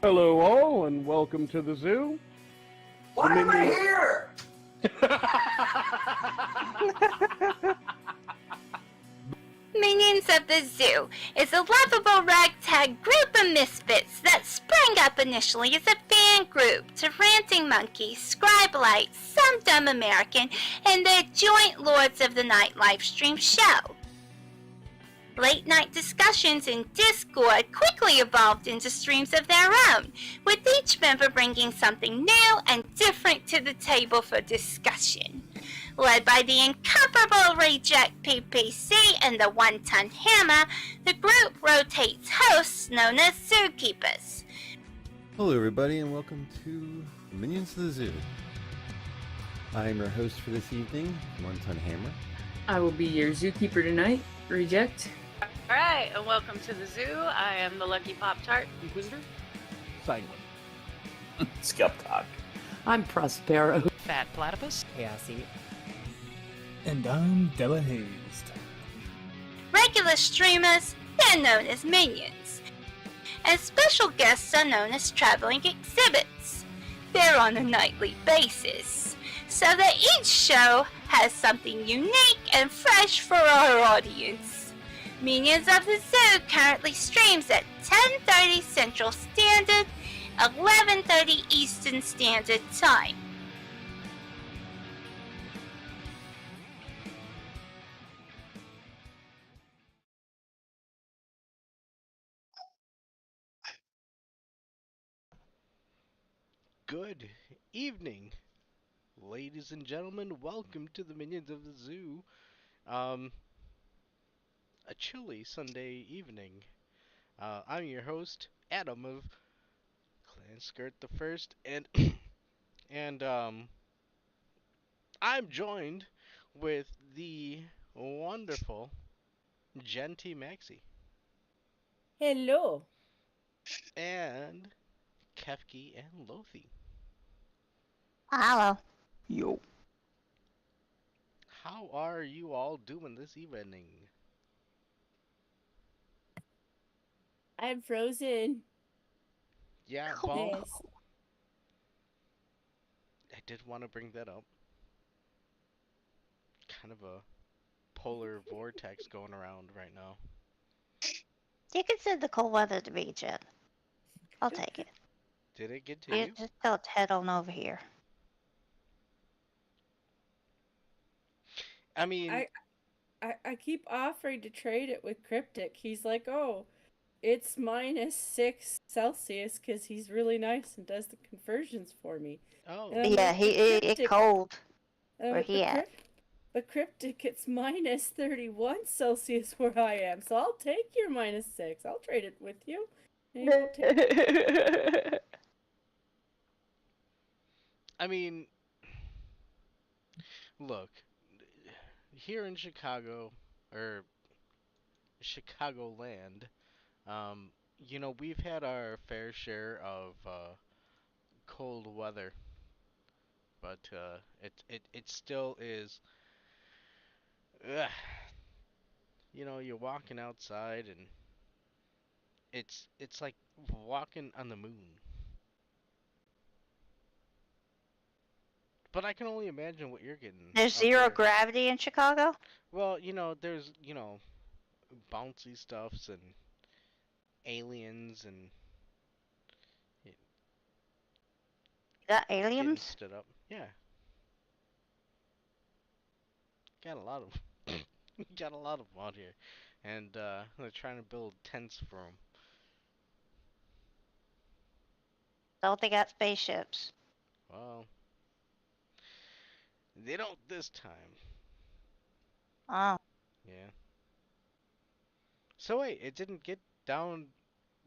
Hello all, and welcome to the zoo. Why am I here? Minions of the Zoo is a lovable ragtag group of misfits that sprang up initially as a fan group to Ranting Monkey, Scribelite, Some Dumb American, and their joint Lords of the Night livestream show. Late night discussions in Discord quickly evolved into streams of their own, with each member bringing something new and different to the table for discussion. Led by the incomparable Reject PPC and the One-Ton Hammer, the group rotates hosts known as Zookeepers. Hello everybody and welcome to Minions of the Zoo. I am your host for this evening, One-Ton Hammer. I will be your zookeeper tonight, Reject. Alright, and welcome to the zoo. I am the Lucky Pop-Tart. Inquisitor. Sanguine. Skeptock. I'm Prospero. Fat Platypus. Chaosy. And I'm Della Hazed. Regular streamers, they're known as minions. And special guests are known as traveling exhibits. They're on a nightly basis, so that each show has something unique and fresh for our audience. Minions of the Zoo currently streams at 10:30 Central Standard, 11:30 Eastern Standard Time. Good evening, ladies and gentlemen. Welcome to the Minions of the Zoo. A chilly Sunday evening. I'm your host, Adam of Clan Skirt the First, and I'm joined with the wonderful JenTMaxi Hello. and Kefki and Lothiael. Hello. Yo. How are you all doing this evening? I'm frozen. Yeah, well, Yes. I did want to bring that up. Kind of a polar vortex going around right now. You can send the cold weather to me, Jen. I'll take it. Did it get to you? Just don't head on over here. I mean, I keep offering to trade it with Cryptic. He's like, oh, it's -6 Celsius because he's really nice and does the conversions for me. oh, And I'm Yeah, like, "But Cryptic-" cold. and I'm Where like, he "But at?" But Cryptic, it's -31 Celsius where I am, so I'll take your -6. I'll trade it with you. And he won't take it. I mean, look, here in Chicago, or Chicagoland, we've had our fair share of cold weather, but it still is. Ugh, you're walking outside and it's like walking on the moon. But I can only imagine what you're getting. There's up zero there. gravity in Chicago? Well, there's bouncy stuffs and aliens and You got getting aliens? stood up. Yeah, got a lot of got a lot of them out here, and they're trying to build tents for them. Don't they got spaceships? Well, they don't this time. Oh. Yeah. So wait, it didn't get down.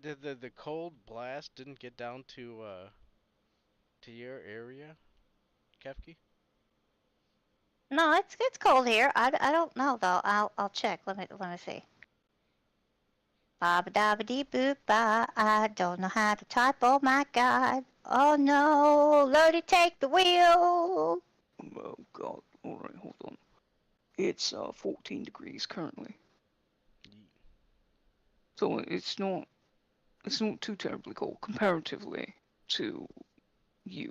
The cold blast didn't get down to your area, Kefki? No, it's cold here. I don't know though. I'll check. Let me see. Ba ba da ba dee boop ba. I don't know how to type. Oh my god. Oh no. Lodi, take the wheel. Oh god. Alright, hold on. It's 14 degrees currently. Ye- So it's not It's not too terribly cold comparatively to you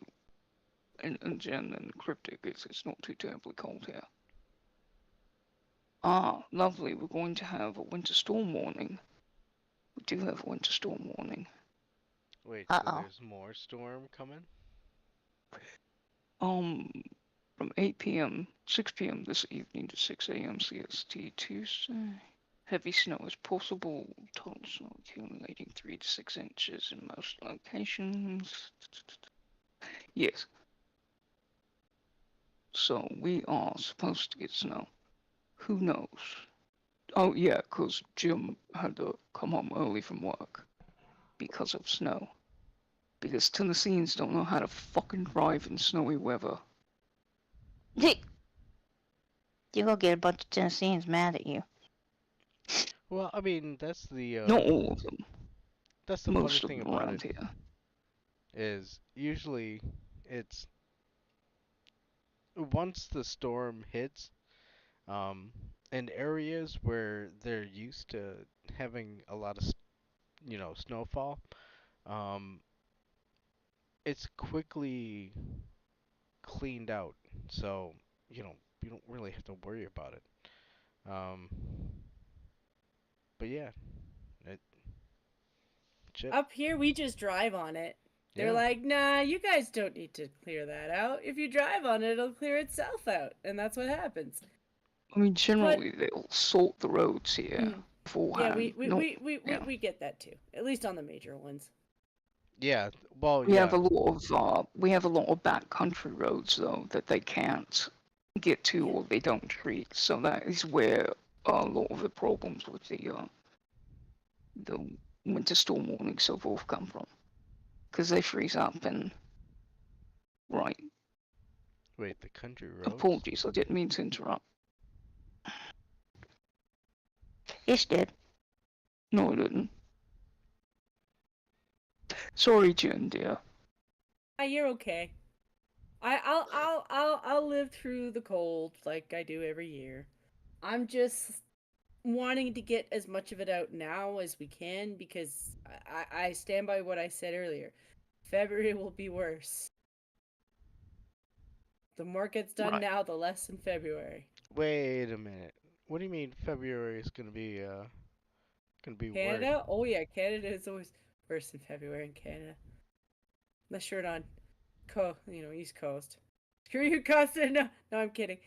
and Jen and Cryptic. It's not too terribly cold here. Ah, lovely. We're going to have a winter storm warning. We do have a winter storm warning. Wait, so Uh-oh. there's more storm coming? From 8 p.m., 6 p.m. this evening to 6 a.m. CST Tuesday. Heavy snow is possible. Total snow accumulating 3 to 6 inches in most locations. Yes. So we are supposed to get snow. Who knows? Oh yeah, 'cause Jim had to come home early from work because of snow. Because Tennesseans don't know how to fucking drive in snowy weather. You go get a bunch of Tennesseans mad at you. Well, I mean, that's the Not all of them. that's the funny Most of thing them about around it here. is usually it's once the storm hits, in areas where they're used to having a lot of snowfall, um, it's quickly cleaned out, so you don't really have to worry about it. Um, but yeah, it shit. Up here, we just drive on it. They're Yeah. like, nah, you guys don't need to clear that out. If you drive on it, it'll clear itself out. And that's what happens. I mean, generally they'll salt the roads here Mm. Yeah, beforehand. we get that too. At least on the major ones. Yeah. Well, We have yeah. we have a lot of backcountry roads though that they can't get to Yeah. or they don't treat. So that is where a lot of the problems with the winter storm warnings so forth come from. Because they freeze up and right. Wait, the country roads? Apologies, I didn't mean to interrupt. Yes, did. No, I didn't. Sorry, Jen, dear. You're okay. I'll live through the cold like I do every year. I'm just wanting to get as much of it out now as we can because I stand by what I said earlier. February will be worse. The more it gets done Right. now, the less in February. Wait a minute. What do you mean February is gonna be Canada? worse? Oh yeah, Canada is always worse in February in Canada. Unless you're on East Coast. Screw you, Costa. No, I'm kidding.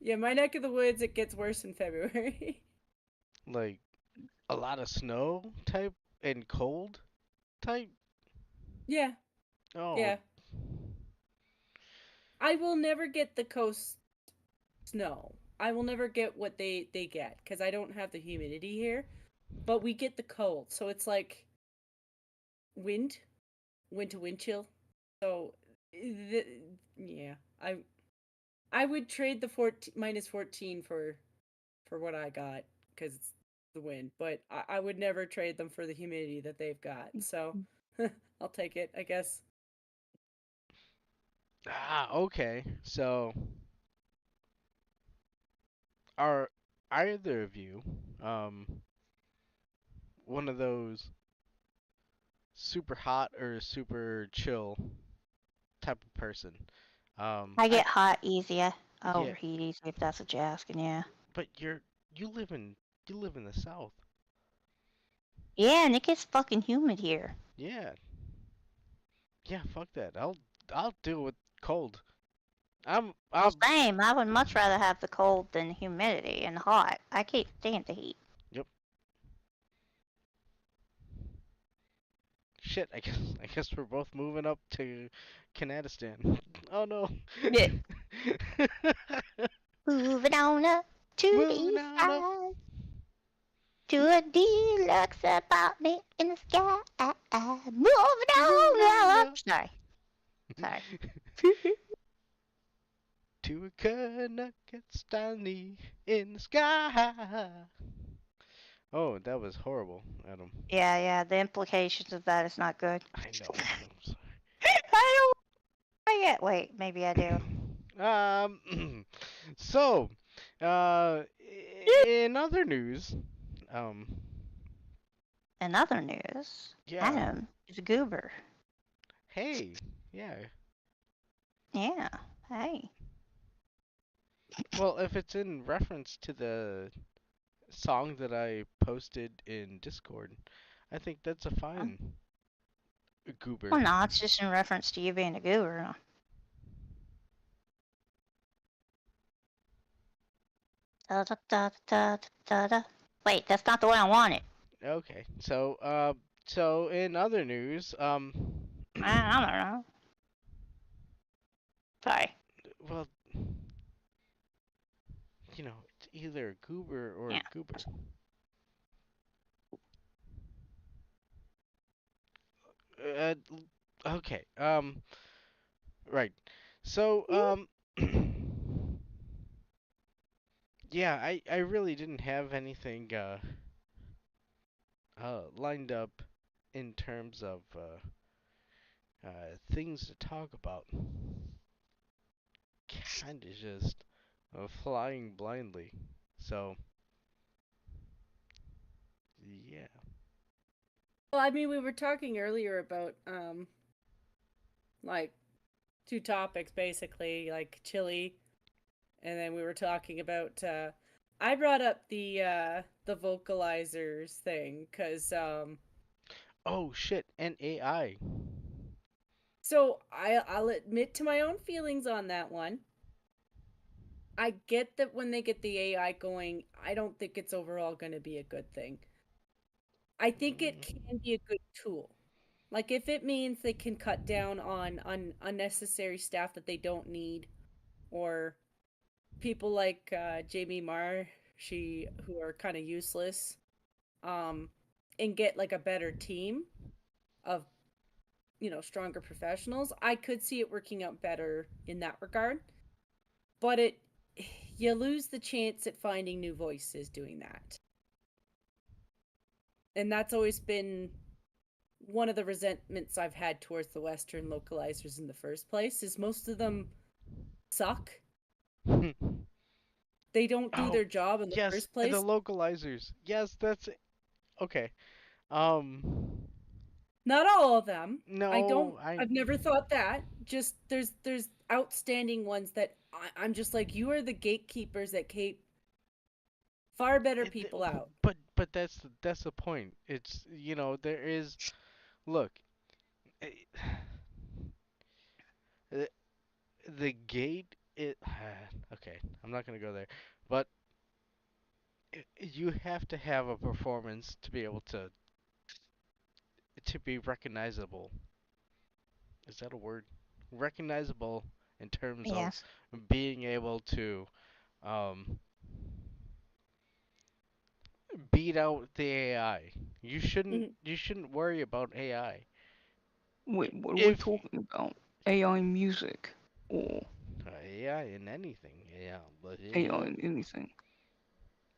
Yeah, my neck of the woods, it gets worse in February. Like a lot of snow type and cold type? Yeah, Oh, yeah. I will never get the coast snow. I will never get what they get because I don't have the humidity here. But we get the cold, so it's like wind to wind chill. So, yeah, I would trade the -14 for what I got because it's the wind, but I would never trade them for the humidity that they've got. So, I'll take it, I guess. okay. So, are either of you one of those super hot or super chill type of person? I get hot easier. I Yeah, overheat easy if that's what you're asking, yeah. but you live in the south. Yeah, and it gets fucking humid here. Yeah. Yeah, fuck that. I'll deal with cold. I'm Well, same. I would much rather have the cold than humidity and hot. I can't stand the heat. Yep. Shit, I guess we're both moving up to Canadistan. Oh no. Yeah. Moving on up to the Moving east on up. side. To a deluxe apartment in the sky. Moving on up. Sorry. To a Kanakatstani in the sky. Oh, that was horrible, Adam. Yeah, the implications of that is not good. I know. I'm sorry. I don't yet. Wait, maybe I do. So, in other news, In other news, Yeah. Adam is a goober. Hey. Yeah. Yeah. Hey. Well, if it's in reference to the song that I posted in Discord, I think that's a fine goober. Well, no, it's just in reference to you being a goober. Da, da, da, da, da, da. Wait, that's not the way I want it. Okay. So in other news, I don't know. Sorry. well, it's either a goober or Yeah. a goober. Uh, okay. Right. So, yeah, I really didn't have anything lined up in terms of things to talk about. Kinda just flying blindly. So, yeah. Well, I mean, we were talking earlier about like two topics basically, like Chilli, and then we were talking about I brought up the vocalizers thing cuz Oh shit, and AI. so I'll admit to my own feelings on that one. I get that when they get the AI going, I don't think it's overall going to be a good thing. I think it can be a good tool. Like if it means they can cut down on unnecessary staff that they don't need, or people like Jamie Marshi who are kind of useless, and get like a better team of stronger professionals, I could see it working out better in that regard. But you lose the chance at finding new voices doing that. And that's always been one of the resentments I've had towards the Western localizers in the first place, is most of them suck. They don't do their job in the Yes, first the place. localizers. Yes, that's okay. Not all of them. No, I've never thought that. Just there's outstanding ones that I'm just like, you are the gatekeepers that keep far better people out. But that's the point. It's there is look, eh, the the gate it okay, I'm not gonna go there, but you have to have a performance to be able to be recognizable. Is that a word? Recognizable in terms of Yes. being able to um beat out the AI. You shouldn't worry about AI. Wait, what are we If talking about? AI music or AI in anything, yeah, but AI in anything?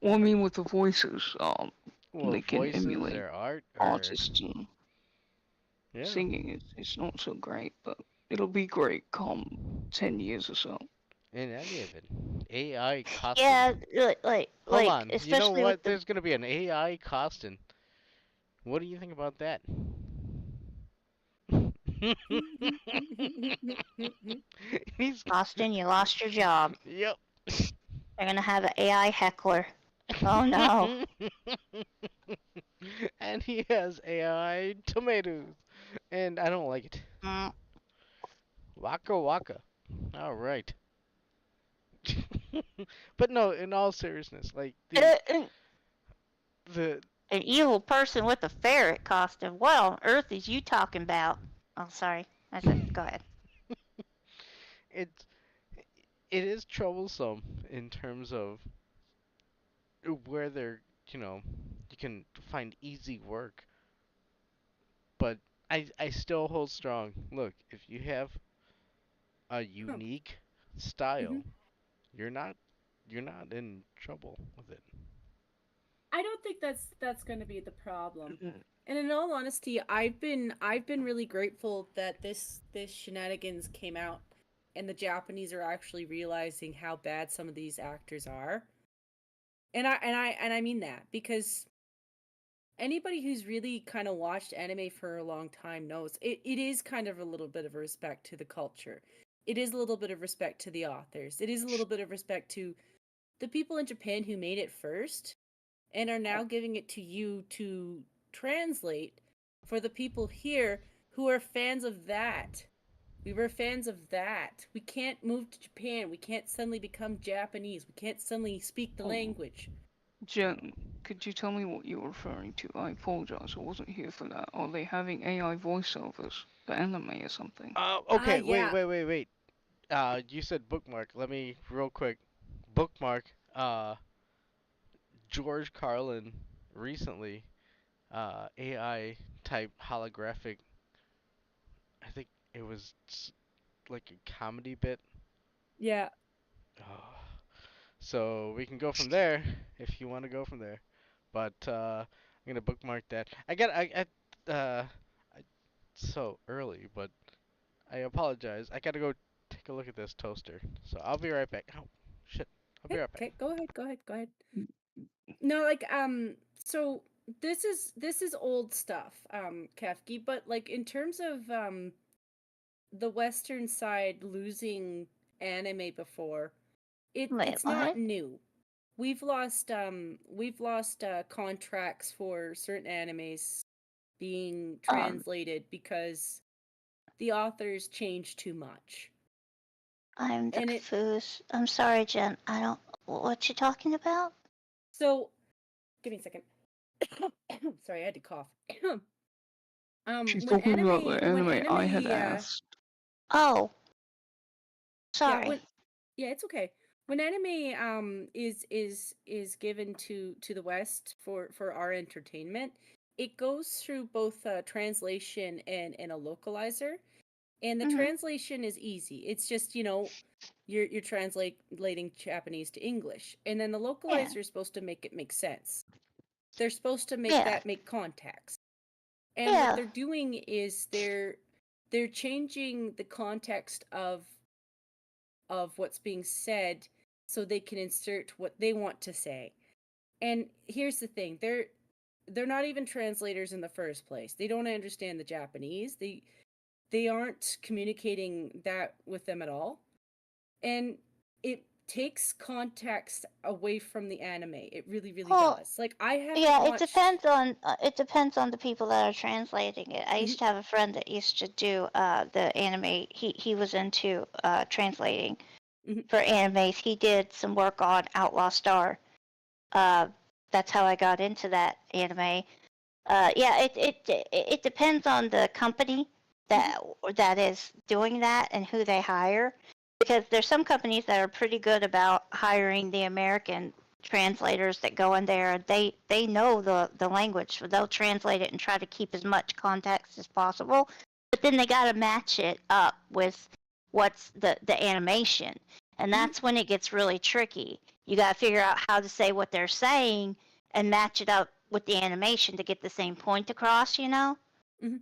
Well, I mean, with the voices, well, they can voices emulate or art or artists and yeah. singing. It's not so great, but it'll be great come 10 years or so. In any event, AI costing. Yeah, Hold on, you know especially with what? the. There's gonna be an AI costing. What do you think about that? He's. Austin, you lost your job. Yep. They're gonna have an AI heckler. Oh no. And he has AI tomatoes, and I don't like it. Mm. Waka waka. All right. But no, in all seriousness, like the An evil person with a ferret costume. What on earth is you talking about? Oh, sorry. I said, go ahead. it it is troublesome in terms of where you can find easy work, but I still hold strong. Look, if you have a unique style, you're not in trouble with it. I don't think that's going to be the problem. And in all honesty, I've been really grateful that this shenanigans came out and the Japanese are actually realizing how bad some of these actors are. And I mean that because anybody who's really kind of watched anime for a long time knows it is kind of a little bit of a respect to the culture. It is a little bit of respect to the authors. It is a little bit of respect to the people in Japan who made it first and are now giving it to you to translate for the people here who are fans of that. We were fans of that. We can't move to Japan. We can't suddenly become Japanese. We can't suddenly speak the language. Jen, could you tell me what you're referring to? I apologize, I wasn't here for that. Are they having AI voiceovers for anime or something? Okay, yeah. wait. You said bookmark. Let me real quick bookmark. George Carlin recently, AI type holographic. I think it was like a comedy bit. Yeah. Oh. So we can go from there if you want to go from there. But I'm gonna bookmark that. Uh, it's so early, but I apologize. I gotta go take a look at this toaster. So I'll be right back. Oh, shit. I'll be right back. Okay, go ahead. No, like so this is old stuff, Kefki, but like in terms of the Western side losing anime before, Wait, it's what? not new. We've lost contracts for certain animes being translated because the authors changed too much. I'm And it confused. I'm sorry, Jen. I don't. What you talking about? so give me a second. Sorry, I had to cough. She's When talking about anime the when anime I had anime asked. Oh, yeah, sorry. it's okay. When anime is given to the West for our entertainment, it goes through both translation and a localizer. And the Mhm. translation is easy. It's just, you're translating Japanese to English. And then the Yeah. localizer is supposed to make it make sense. They're supposed to Yeah. make context. And what Yeah. they're doing is they're changing the context of what's being said so they can insert what they want to say. And here's the thing, they're not even translators in the first place. They don't understand the Japanese. They aren't communicating that with them at all. And it takes context away from the anime. It really, really Well, does. Like I haven't yeah. watched It depends on the people that are translating it. I used to have a friend that used to do the anime. He was into translating Mhm. for animes. He did some work on Outlaw Star. Uh, that's how I got into that anime. Yeah, it depends on the company that is doing that and who they hire, because there's some companies that are pretty good about hiring the American translators that go in there. They know the language, so they'll translate it and try to keep as much context as possible. But then they got to match it up with what's the animation, and that's when it gets really tricky. You got to figure out how to say what they're saying and match it up with the animation to get the same point across, Mhm.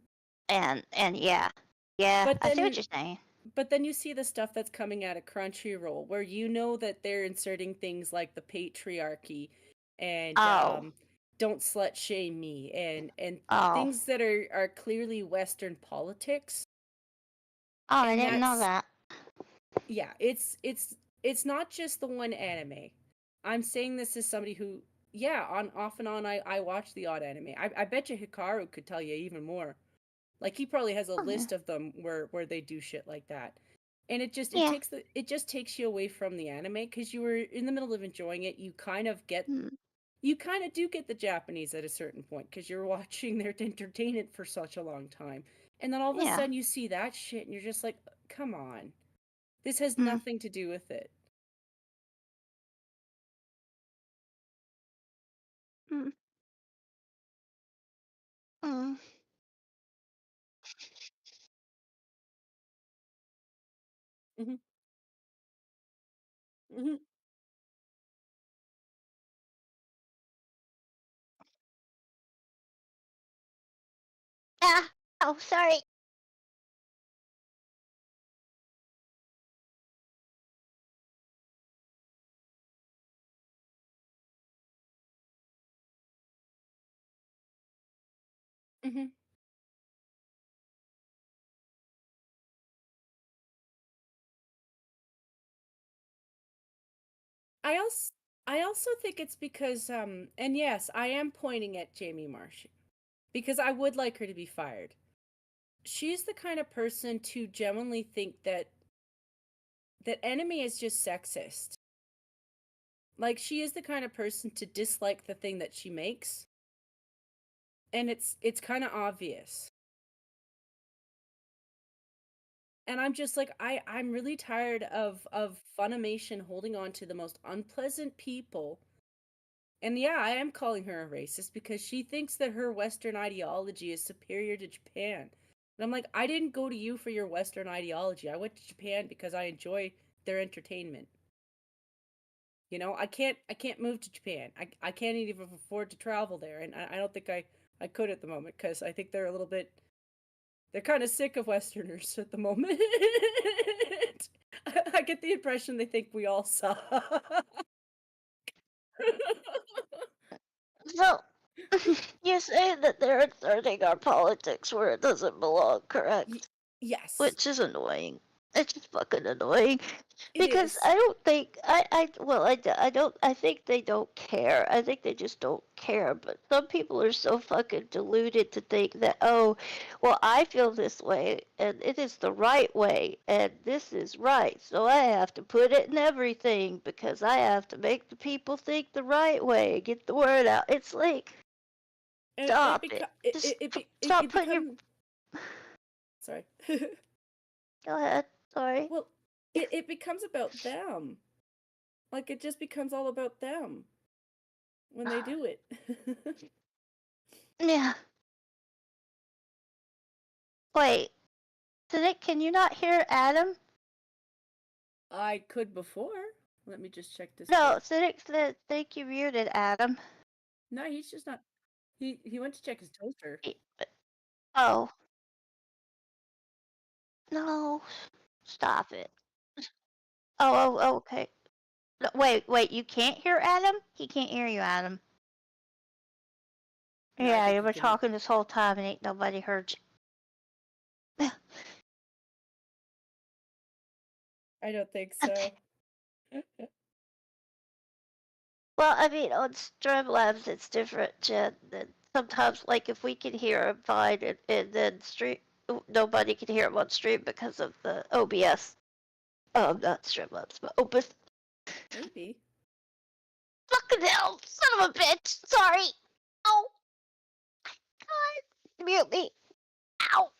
And yeah, But I see what then you're saying. but then you see the stuff that's coming out of Crunchyroll where you know that they're inserting things like the patriarchy and Oh, don't slut shame me and oh, things that are clearly Western politics. oh! I And didn't know that's that. yeah, it's not just the one anime. I'm saying this as somebody who, yeah, on off and on, I watch the odd anime. I bet you Hikaru could tell you even more. Like he probably has a Oh, yeah. list of them where they do shit like that. And Yeah. it just takes you away from the anime because you were in the middle of enjoying it. Hmm. You kind of do get the Japanese at a certain point because you're watching their entertainment for such a long time. And then all of a Yeah. sudden you see that shit and you're just like, come on. This has Hmm. nothing to do with it. Hmm. Hmm. Hmm. Hmm. Ah. Oh, sorry. Mm-hmm. I also I also think it's because and yes, I am pointing at Jamie Marsh because I would like her to be fired. She's the kind of person to genuinely think that enemy is just sexist. Like she is the kind of person to dislike the thing that she makes. And it's kind of obvious. And I'm just like I'm really tired of Funimation holding on to the most unpleasant people. And yeah, I am calling her a racist because she thinks that her Western ideology is superior to Japan. And I'm like, I didn't go to you for your Western ideology. I went to Japan because I enjoy their entertainment. You know, I can't move to Japan. I can't even afford to travel there, and I don't think I could at the moment because I think they're kind of sick of Westerners at the moment. I get the impression they think we all suck. So, you say that they're inserting our politics where it doesn't belong, correct? Yes. Which is annoying. It's just fucking annoying. It Because is. I don't think, I think they don't care. I think they just don't care. But some people are so fucking deluded to think that, oh, well, I feel this way, and it is the right way, and this is right. So I have to put it in everything because I have to make the people think the right way, get the word out. It's like, And stop it. Just stop putting your. Sorry. Go ahead. Sorry. Well, it becomes about them. Like it just becomes all about them when they do it. Yeah. Wait. Nick, can you not hear Adam? I could before. Let me just check this. No, Cynic said, think you muted Adam. No, he's just not. He went to check his toaster. Oh. No. Stop it. Oh, okay. No, wait, you can't hear Adam? He can't hear you, Adam. No, I Yeah, think you he were can- talking this whole time and ain't nobody heard you. I don't think so. Well, I mean, on Streamlabs, it's different, Jen. Sometimes, like, if we can hear him fine, and then nobody can hear him on stream because of the OBS. Not Streamlabs, but OBS. Maybe. Fucking hell, son of a bitch. Sorry. Ow. God. Mute me. Ow.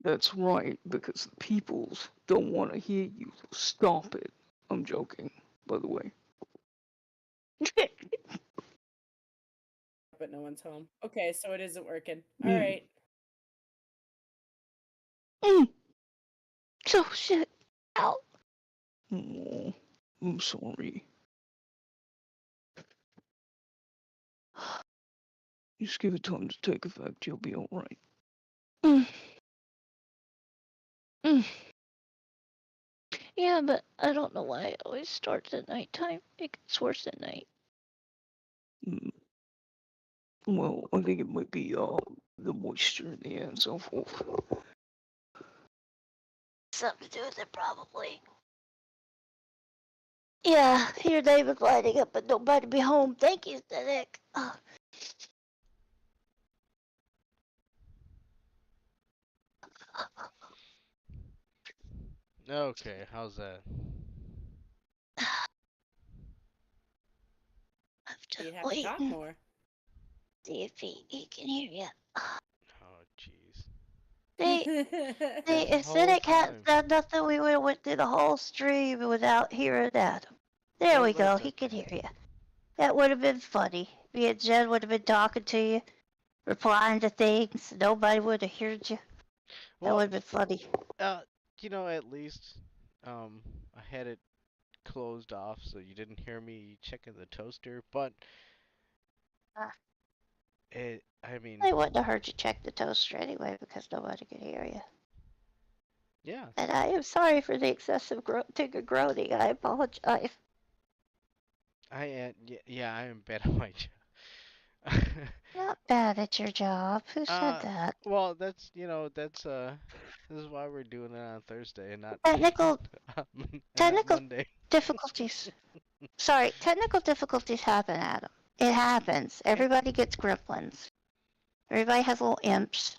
That's right, because the peoples don't want to hear you, so stop it. I'm joking, by the way. But no one's home. Okay, so it isn't working. Mm. All right. Oh, shit. Ow. Oh, I'm sorry. Just give it time to take effect, you'll be alright. Yeah, but I don't know why it always starts at nighttime. It gets worse at night. Well, I think it might be the moisture in the air and so forth. Something to do with it, probably. Yeah, your neighbor's lighting up, but nobody be home. Thank you, Nick. Okay, how's that? You have to talk more. See if he can hear you. Oh, jeez. If Cynic hadn't said nothing, we would have went through the whole stream without hearing Adam. There we go. He can hear you. That would have been funny. Me and Jen would have been talking to you, replying to things. Nobody would have heard you. That would have been funny. You know, at least, I had it closed off so you didn't hear me checking the toaster, but I mean, They wouldn't have heard you check the toaster anyway because nobody could hear you. Yeah. And I am sorry for the excessive groaning. I apologize. Yeah, I am bad at my job. Not bad at your job. Who said that? Well, this is why we're doing it on Thursday and not Technical and not technical Monday. difficulties. Sorry, technical difficulties happen, Adam. It happens. Everybody gets gremlins. Everybody has little imps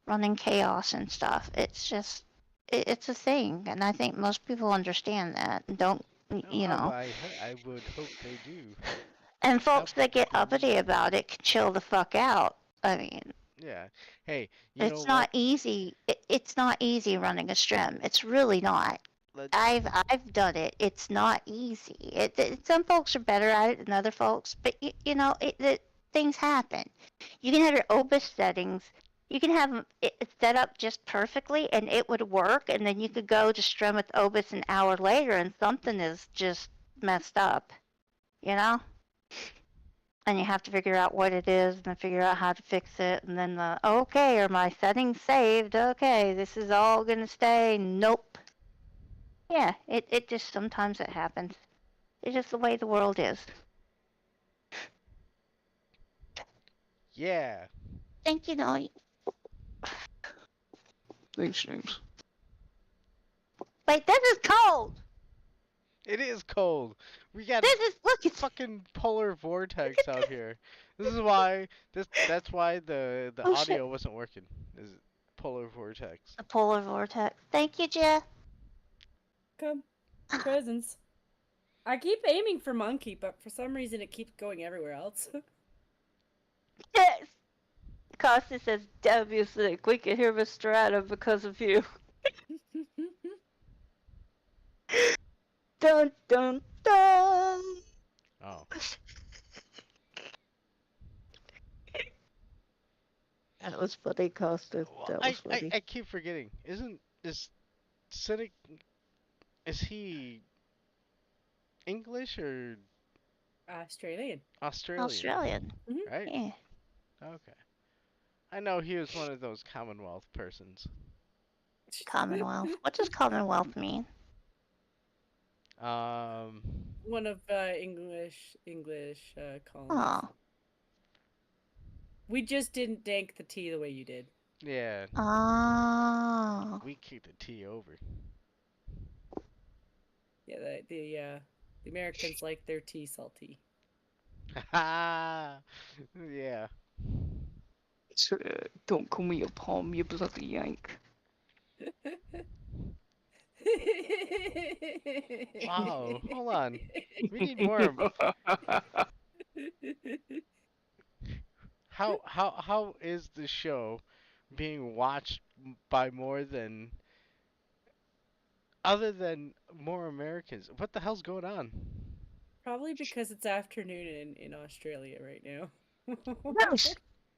running chaos and stuff. It's just, it's a thing, and I think most people understand that. And don't, you know. I would hope they do. And folks that get Cool. uppity about it can chill the fuck out. I mean, Yeah. Hey, you know it's what? not easy. It's not easy running a stream. It's really not. I've done it. It's not easy. Some folks are better at it than other folks, but you know, things happen. You can have your OBIS settings. You can have it set up just perfectly, and it would work. And then you could go to stream with OBIS an hour later, and something is just messed up. You know. And you have to figure out what it is, and then figure out how to fix it, and then okay, are my settings saved? Okay, this is all gonna stay. Nope. Yeah, it just sometimes it happens. It's just the way the world is. Yeah. Think you know. Thanks, James. Wait, this is cold. It is cold. We got Look, it's fucking polar vortex out here. That's why the Oh, audio shit. wasn't working. Is polar vortex. a polar vortex. Thank you, Jeff. Come. Presents. I keep aiming for monkey, but for some reason it keeps going everywhere else. Yes. Costa says, W sick. We can hear Mr. Adam because of you. Dun dun dun. Oh. That was funny, Costa. That was funny. I keep forgetting. Is Cynic, is he English or Australian. Australian? Right? Yeah. Okay. I know he was one of those Commonwealth persons. Commonwealth. What does Commonwealth mean? One of English colonies. Oh. We just didn't dank the tea the way you did. Yeah. Oh. We kicked the T over. Yeah, the Americans like their tea salty. Ha Yeah. Don't call me a palm, you bloody yank. Wow. Hold on. We need more. How is the show being watched by other than more Americans? What the hell's going on? Probably because it's afternoon in Australia right now.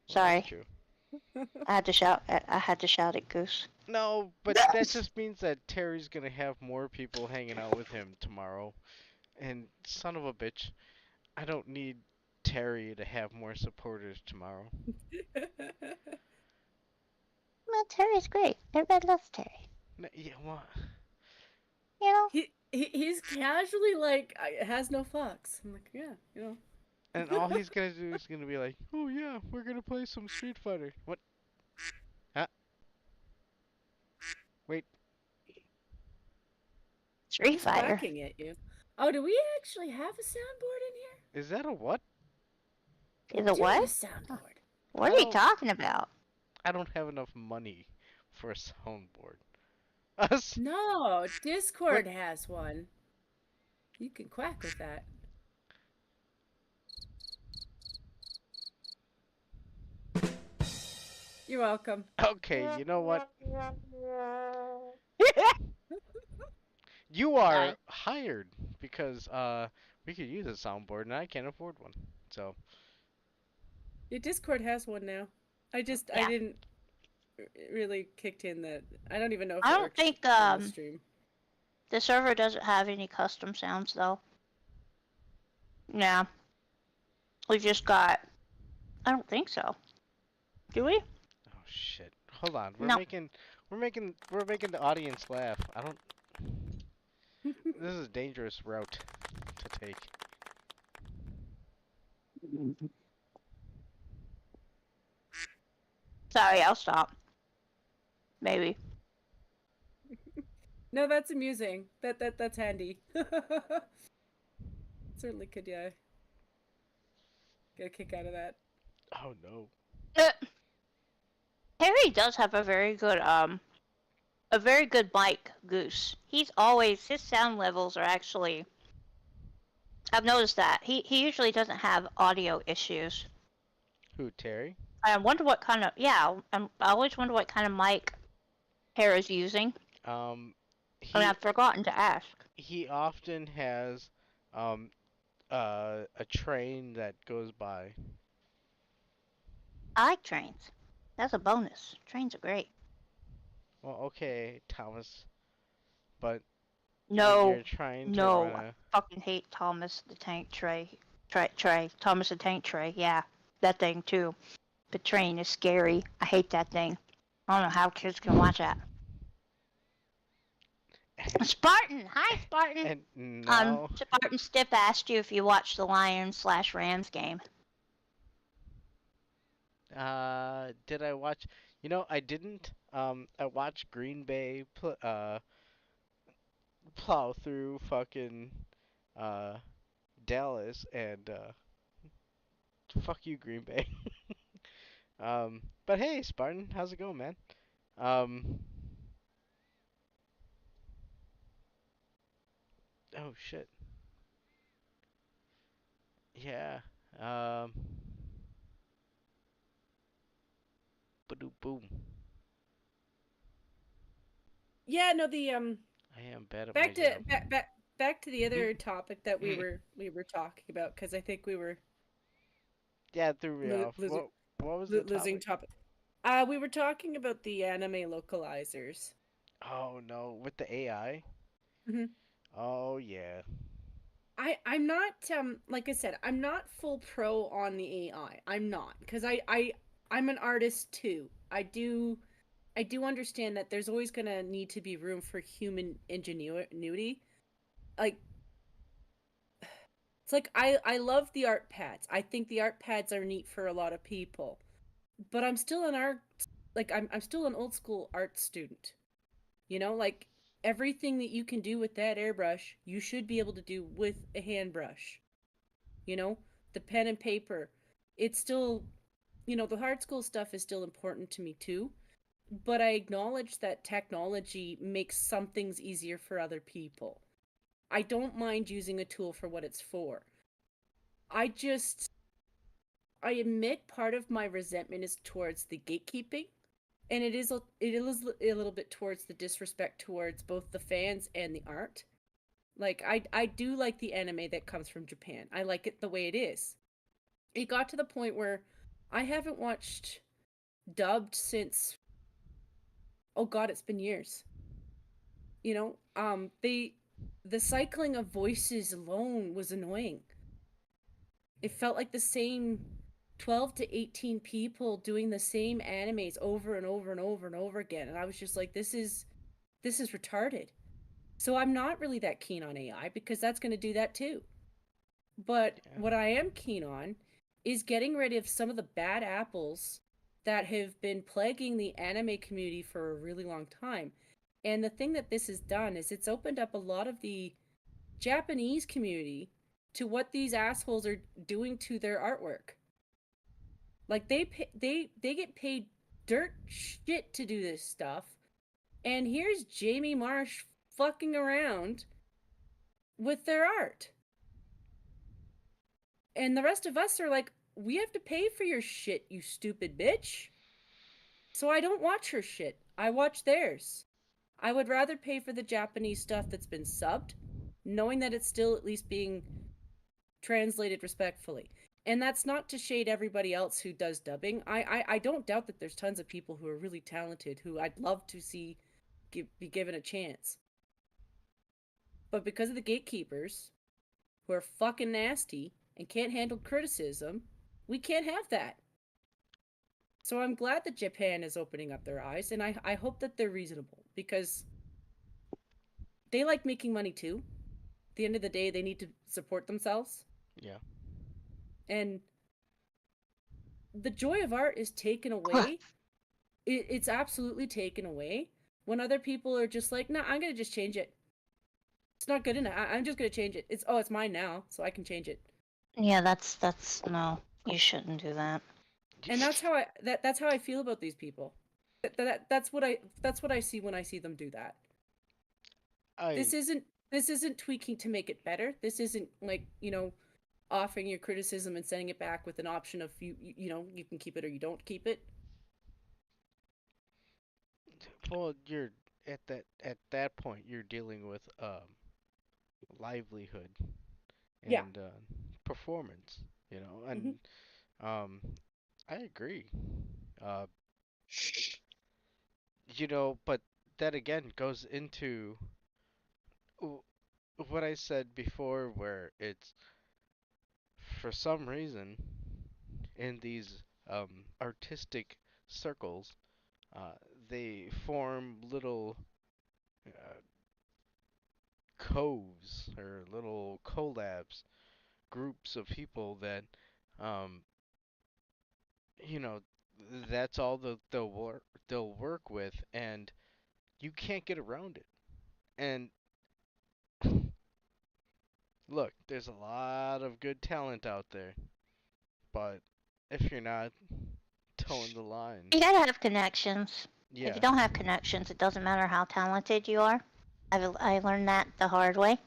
Sorry. That's true. I had to shout. I had to shout at Goose. No, but that just means that Terry's gonna have more people hanging out with him tomorrow. And son of a bitch, I don't need Terry to have more supporters tomorrow. Well, Terry's great. Everybody loves Terry. Yeah, what? You know? He's casually like, has no fucks. I'm like, yeah, you know. And all he's gonna do is gonna be like, oh yeah, we're gonna play some Street Fighter. What? Huh? Wait. Street Fighter. Cracking at you. Oh, do we actually have a soundboard in here? Is that a what? Is it what? Soundboard. What are you talking about? I don't have enough money for a soundboard. Us? No, Discord has one. You can quack with that. You're welcome. Okay, you know what? You are hired because we could use a soundboard and I can't afford one. So Your Discord has one now. I didn't really kicked in that. I don't even know if I it don't works think on the stream. the server doesn't have any custom sounds though. Yeah. We just got. I don't think so. Do we? oh shit. Hold on. We're No. making the audience laugh. I don't This is a dangerous route to take. Sorry, I'll stop. Maybe. No, that's amusing. That's handy. Certainly could, yeah. Get a kick out of that. Oh no. Harry does have a very good mic, Goose. His sound levels are actually. I've noticed that he usually doesn't have audio issues. Who, Terry? I wonder what kind of I always wonder what kind of mic Harry's using. And I've forgotten to ask. He often has a train that goes by. I like trains. That's a bonus. Trains are great. Well, okay, Thomas, but No, you're trying to no, run I a... fucking hate Thomas the Tank Tray. Thomas the Tank Tray, yeah, that thing too. The train is scary. I hate that thing. I don't know how kids can watch that. Spartan! Hi, Spartan! And no. Spartan Stiff asked you if you watched the Lions/Rams game. Did I watch? You know, I didn't. I watched Green Bay plow through fucking uh Dallas, and fuck you, Green Bay. But hey, Spartan, how's it going, man? Um. Oh shit. Yeah. Um. Boom. Yeah, no, I am bad at back my to job. back to the other topic that we were talking about, because I think we were Yeah, it threw me off. losing What was the losing topic? topic. We were talking about the anime localizers. Oh no, with the AI? Mhm. Oh yeah. I'm not like I said, I'm not full pro on the AI. I'm not, because I'm an artist too. I do understand that there's always gonna need to be room for human ingenuity. Like, it's like I love the art pads. I think the art pads are neat for a lot of people, but I'm still an art, like I'm still an old school art student. You know, like everything that you can do with that airbrush, you should be able to do with a hand brush. You know, the pen and paper. It's still, the hard school stuff is still important to me too. But I acknowledge that technology makes some things easier for other people. I don't mind using a tool for what it's for. I admit part of my resentment is towards the gatekeeping, and it is a little bit towards the disrespect towards both the fans and the art. Like, I do like the anime that comes from Japan. I like it the way it is. It got to the point where I haven't watched dubbed since, oh god, it's been years. The cycling of voices alone was annoying. It felt like the same 12 to 18 people doing the same animes over and over and over and over again, and I was just like, this is retarded. So I'm not really that keen on AI, because that's going to do that too. But what I am keen on is getting rid of some of the bad apples that have been plaguing the anime community for a really long time. And the thing that this has done is it's opened up a lot of the Japanese community to what these assholes are doing to their artwork. Like, they get paid dirt shit to do this stuff, and here's Jamie Marsh fucking around with their art. And the rest of us are like, we have to pay for your shit, you stupid bitch. So I don't watch her shit. I watch theirs. I would rather pay for the Japanese stuff that's been subbed, knowing that it's still at least being translated respectfully. And that's not to shade everybody else who does dubbing. I don't doubt that there's tons of people who are really talented, who I'd love to see be given a chance. But because of the gatekeepers, who are fucking nasty and can't handle criticism, we can't have that. So I'm glad that Japan is opening up their eyes, and I hope that they're reasonable, because they like making money too. At the end of the day, they need to support themselves. Yeah. And the joy of art is taken away. It's absolutely taken away when other people are just like, nah, I'm gonna just change it. It's not good enough. I'm just gonna change it. It's mine now, so I can change it. Yeah, that's no. You shouldn't do that. And that's how I feel about these people. That's what I see when I see them do that. This isn't tweaking to make it better. This isn't like, offering your criticism and sending it back with an option of you can keep it or you don't keep it. Well, you're at that point you're dealing with livelihood and performance, and I agree. Uh, but that again goes into what I said before, where it's for some reason in these artistic circles, they form little uh, coves or little collabs, groups of people that, um, you know, that's all they'll work with, and you can't get around it. And look, there's a lot of good talent out there, but if you're not towing the line, You gotta have connections. If yeah, you don't have connections, it doesn't matter how talented you are. I learned that the hard way.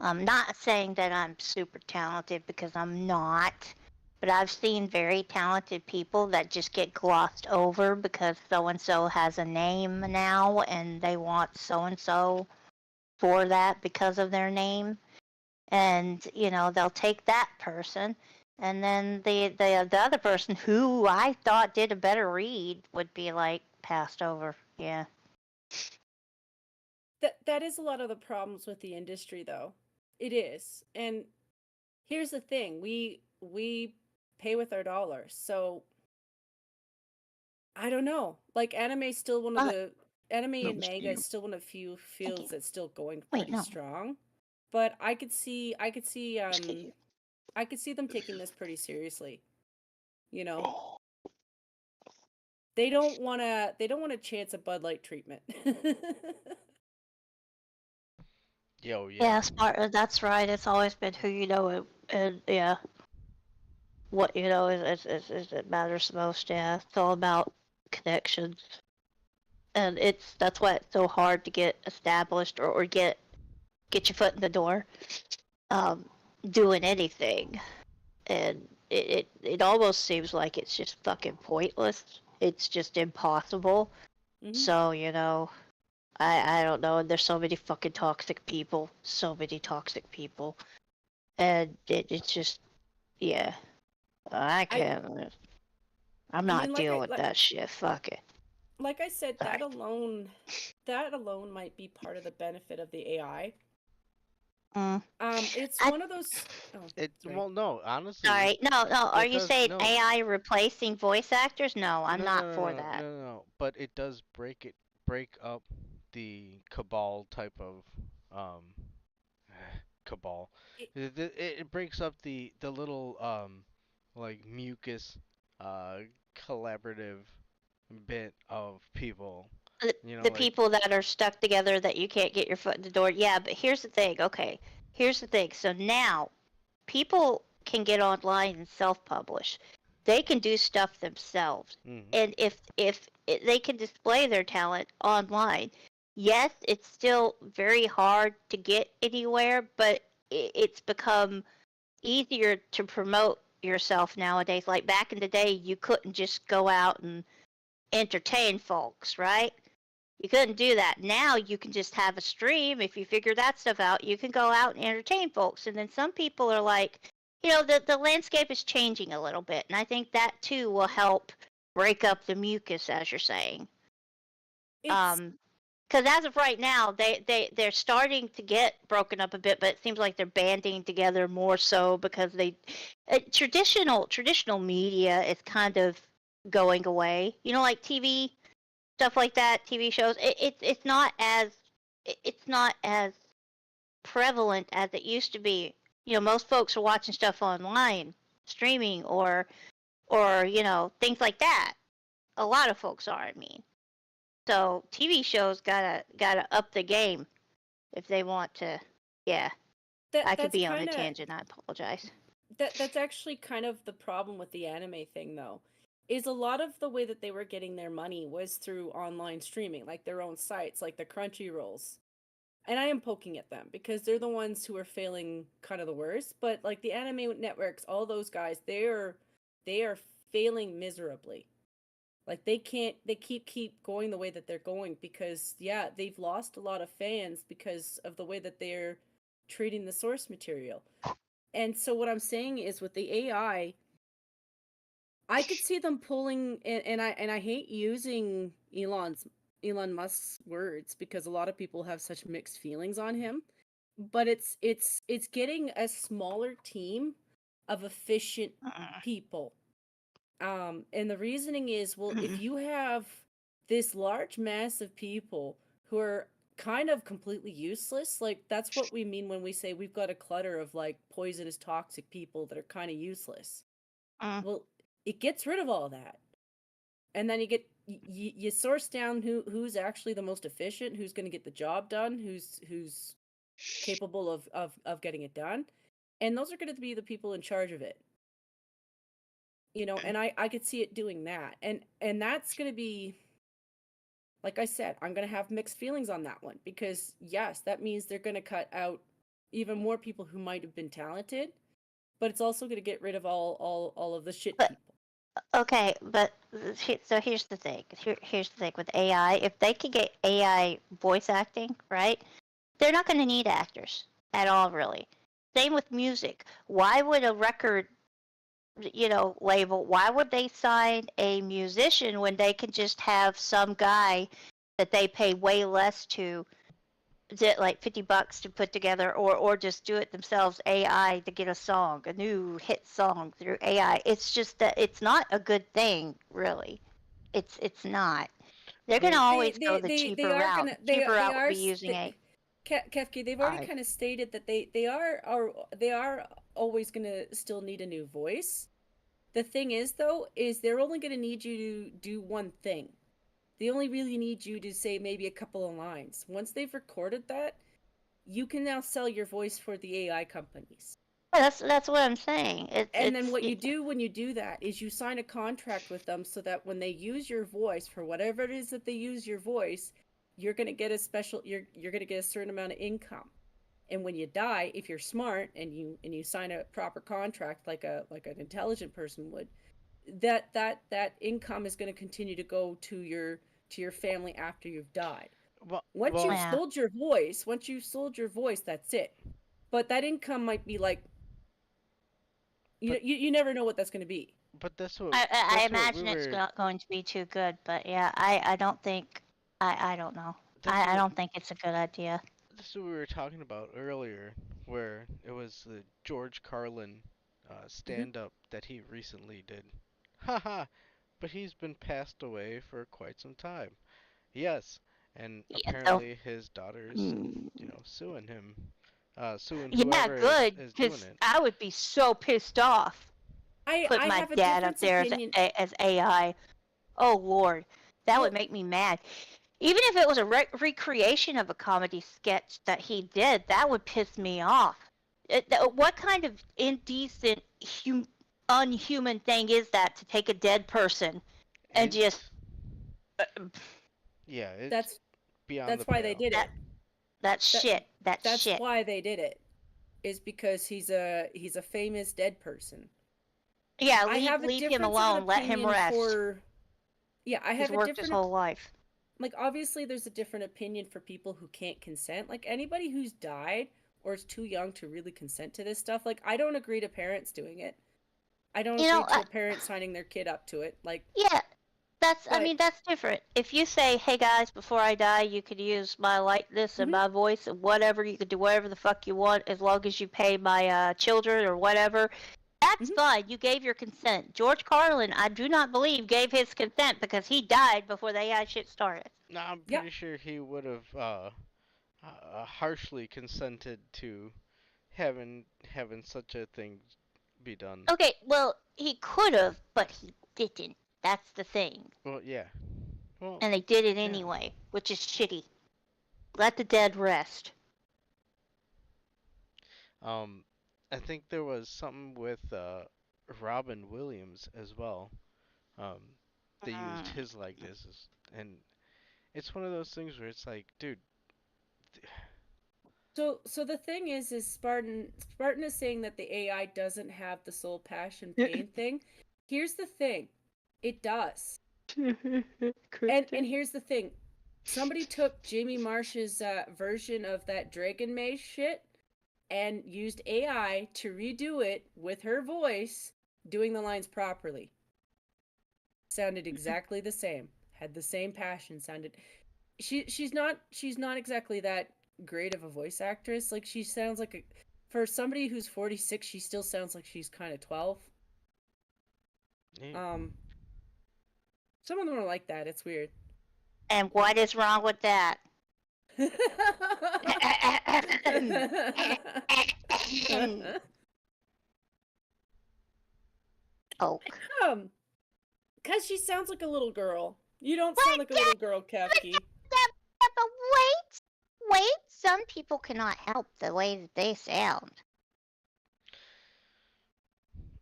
I'm not saying that I'm super talented because I'm not, but I've seen very talented people that just get glossed over because so and so has a name now and they want so and so for that because of their name. And they'll take that person, and then the other person who I thought did a better read would be like passed over. Yeah. That is a lot of the problems with the industry, though. It is. And here's the thing, we pay with our dollars, so I don't know. Like, anime is still one of the anime and manga is still one of the few fields that's still going pretty strong. But I could see them taking this pretty seriously. They don't want a chance of Bud Light treatment. yeah. Yeah, that's right. It's always been who you know, and yeah, what is it matters most. Yeah, it's all about connections, and that's why it's so hard to get established or get your foot in the door, doing anything. And it almost seems like it's just fucking pointless. It's just impossible. Mhm. So, I don't know. And there's so many fucking toxic people. And it's just, yeah. I can't. I'm not dealing with that shit. Fuck it. Like I said, Sorry. that alone might be part of the benefit of the AI. Mm. It's one of those. Well, no, honestly. Sorry, no. Are you saying AI replacing voice actors? No, I'm not for that. No. But it does break up the cabal type of cabal. It breaks up the little like mucus collaborative bit of people. The people that are stuck together that you can't get your foot in the door. Yeah, but here's the thing. Okay, here's the thing. So now people can get online and self-publish. They can do stuff themselves. Mhm. And if they can display their talent online, yes, it's still very hard to get anywhere, but it's become easier to promote yourself nowadays. Like back in the day, you couldn't just go out and entertain folks, right? You couldn't do that. Now you can just have a stream. If you figure that stuff out, you can go out and entertain folks. And then some people are like, the landscape is changing a little bit. And I think that too will help break up the mucus, as you're saying. Because as of right now, they're starting to get broken up a bit, but it seems like they're banding together more so because traditional media is kind of going away. Like TV, stuff like that, TV shows. It's not as prevalent as it used to be. Most folks are watching stuff online, streaming, or or things like that. A lot of folks are. I mean, so TV shows gotta up the game if they want to. Yeah, I could That's be on a kind of tangent. I apologize. that's actually kind of the problem with the anime thing, though, is a lot of the way that they were getting their money was through online streaming, like their own sites, like the Crunchyrolls. And I am poking at them because they're the ones who are failing kind of the worst. But like the anime networks, all those guys, they are failing miserably. Like they keep going the way that they're going because they've lost a lot of fans because of the way that they're treating the source material. And so what I'm saying is with the AI, I could see them pulling, and I hate using Elon Musk's words because a lot of people have such mixed feelings on him, but it's getting a smaller team of efficient people. And the reasoning is, well, if you have this large mass of people who are kind of completely useless, like that's what we mean when we say we've got a clutter of like poisonous, toxic people that are kind of useless. Well, it gets rid of all that, and then you source down who's actually the most efficient, who's going to get the job done, who's capable of getting it done, and those are going to be the people in charge of it. And I could see it doing that, and that's going to be, like I said, I'm going to have mixed feelings on that one because yes, that means they're going to cut out even more people who might have been talented, but it's also going to get rid of all of the shit people. Okay, but so here's the thing. Here's the thing with AI. If they could get AI voice acting, right, they're not going to need actors at all, really. Same with music. Why would a record, label, why would they sign a musician when they can just have some guy that they pay way less to, like $50 to put together, or just do it themselves, AI, to get a song, a new hit song through AI? It's just that it's not a good thing, really. It's not. They're gonna always go the cheaper route. Cheaper route would be using a Kefki, they've already kind of stated that they are always going to still need a new voice. The thing is, though, is they're only going to need you to do one thing. They only really need you to say maybe a couple of lines. Once they've recorded that, you can now sell your voice for the AI companies. That's what I'm saying. Then what you do when you do that is you sign a contract with them so that when they use your voice for whatever it is that they use your voice, you're going to get you're going to get a certain amount of income. And when you die, if you're smart and you sign a proper contract like an intelligent person would, that income is going to continue to go to your family after you've died. Once you've sold your voice, that's it. But that income might be like, you never know what that's going to be. But that's what I imagine it's not going to be too good. But yeah, I don't think I don't know. I don't think it's a good idea. This is what we were talking about earlier, where it was the George Carlin stand-up that he recently did. Haha, but he's been passed away for quite some time. Yes, and apparently his daughter's, suing him. Suing whoever is doing it. I would be so pissed off. Put my dad up there as AI. Oh Lord, that would make me mad. Even if it was a recreation of a comedy sketch that he did, that would piss me off. What kind of indecent, unhuman thing is that to take a dead person and just? Yeah, it's beyond. That's why they did it. That's shit. That's why they did it. Is because he's a famous dead person. Yeah, leave him alone. Let him rest. I have He's worked his whole life. Like, obviously, there's a different opinion for people who can't consent. Like, anybody who's died or is too young to really consent to this stuff, like, I don't agree to parents doing it. I don't agree to a parent signing their kid up to it. Like, yeah, that's different. If you say, hey, guys, before I die, you could use my likeness and my voice and whatever, you could do whatever the fuck you want as long as you pay my children or whatever, that's fine. You gave your consent. George Carlin, I do not believe, gave his consent because he died before the AI shit started. No, I'm pretty sure he would have harshly consented to having such a thing be done. Okay, well, he could have, but he didn't. That's the thing. Well, yeah. Well, And they did it anyway, which is shitty. Let the dead rest. I think there was something with Robin Williams as well. They used his likenesses, and it's one of those things where it's like, dude. So the thing is Spartan is saying that the AI doesn't have the soul, passion, pain thing. Here's the thing, it does. and here's the thing, somebody took Jamie Marsh's version of that Dragon Maze shit and used AI to redo it with her voice, doing the lines properly. Sounded exactly the same. Had the same passion. Sounded. She's not exactly that great of a voice actress. Like, she sounds like for somebody who's 46, she still sounds like she's kind of 12. Yeah. Some of them are like that. It's weird. And what is wrong with that? Oak. Because she sounds like a little girl. You don't sound like a little girl, Kefki. But wait. Some people cannot help the way that they sound.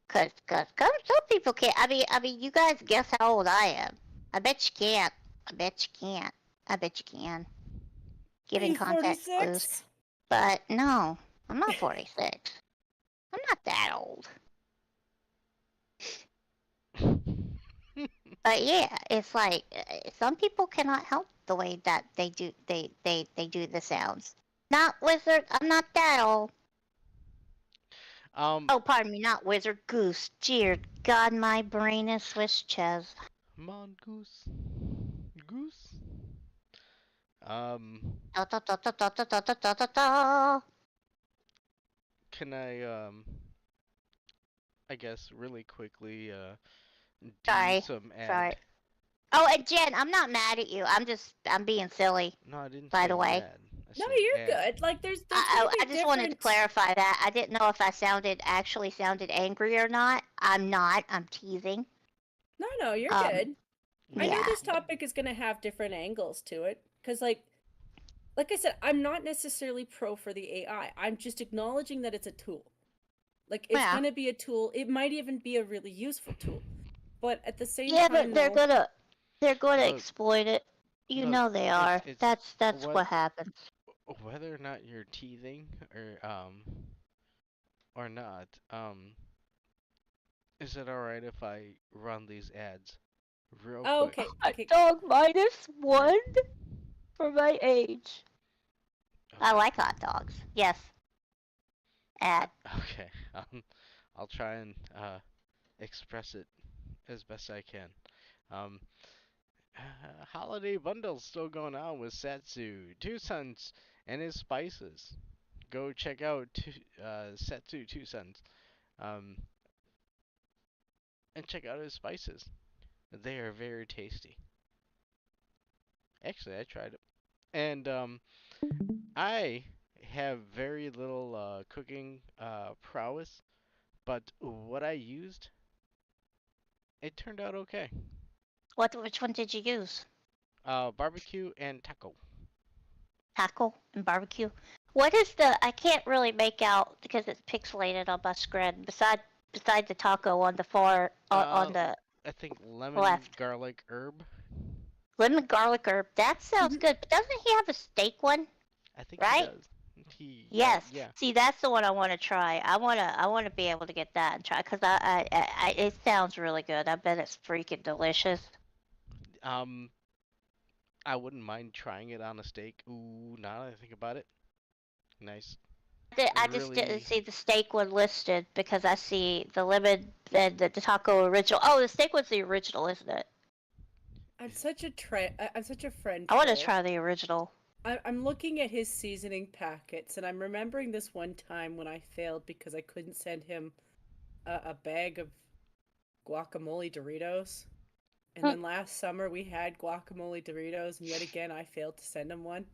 Cause some people can't. I mean, you guys guess how old I am. I bet you can't. I bet you can. Giving context clues. But no, I'm not 46. I'm not that old. But yeah, it's like some people cannot help the way that they do the sounds. Not Wizard. I'm not that old. Oh, pardon me, not Wizard. Goose. Dear God, my brain is Swiss cheese. Mongoose. Goose. Can I guess really quickly do some ad. Sorry. Oh, and Jen, I'm not mad at you. I'm being silly. No, I didn't. By say the way. mad. No, you're good. Like, there's I just wanted to clarify that. I didn't know if I actually sounded angry or not. I'm not. I'm teasing. No, you're good. Yeah. I know this topic is going to have different angles to it. Because, like I said, I'm not necessarily pro for the AI. I'm just acknowledging that it's a tool. Like, it's going to be a tool. It might even be a really useful tool. But at the same time, yeah, but they're gonna exploit it. You know they are. That's what happens. Whether or not you're teething or not, is it alright if I run these ads real quick? Okay. Dog -1 for my age. Okay. I like hot dogs. Yes. Ad. Okay. I'll try and express it as best I can. Holiday bundles still going on with Setsu, 2 cents, and his spices. Go check out Setsu 2 cents. And check out his spices. They are very tasty. Actually, I tried it. And I have very little cooking prowess, but what I used, it turned out okay. Which one did you use? Barbecue and taco. Taco and barbecue. What is I can't really make out because it's pixelated on my screen. Beside the taco on the far on the I think lemon left. Garlic herb. Lemon garlic herb. That sounds good. But doesn't he have a steak one? I think right? He does. Yes. Yeah. See, that's the one I want to try. I want to be able to get that and try because I it sounds really good. I bet it's freaking delicious. I wouldn't mind trying it on a steak. Ooh, now that I think about it. Nice. I just didn't see the steak one listed because I see the lemon and the taco original. Oh, the steak one's the original, isn't it? I'm such a friend. I want to try the original. I'm looking at his seasoning packets, and I'm remembering this one time when I failed because I couldn't send him a bag of guacamole Doritos. And then last summer we had guacamole Doritos, and yet again I failed to send him one.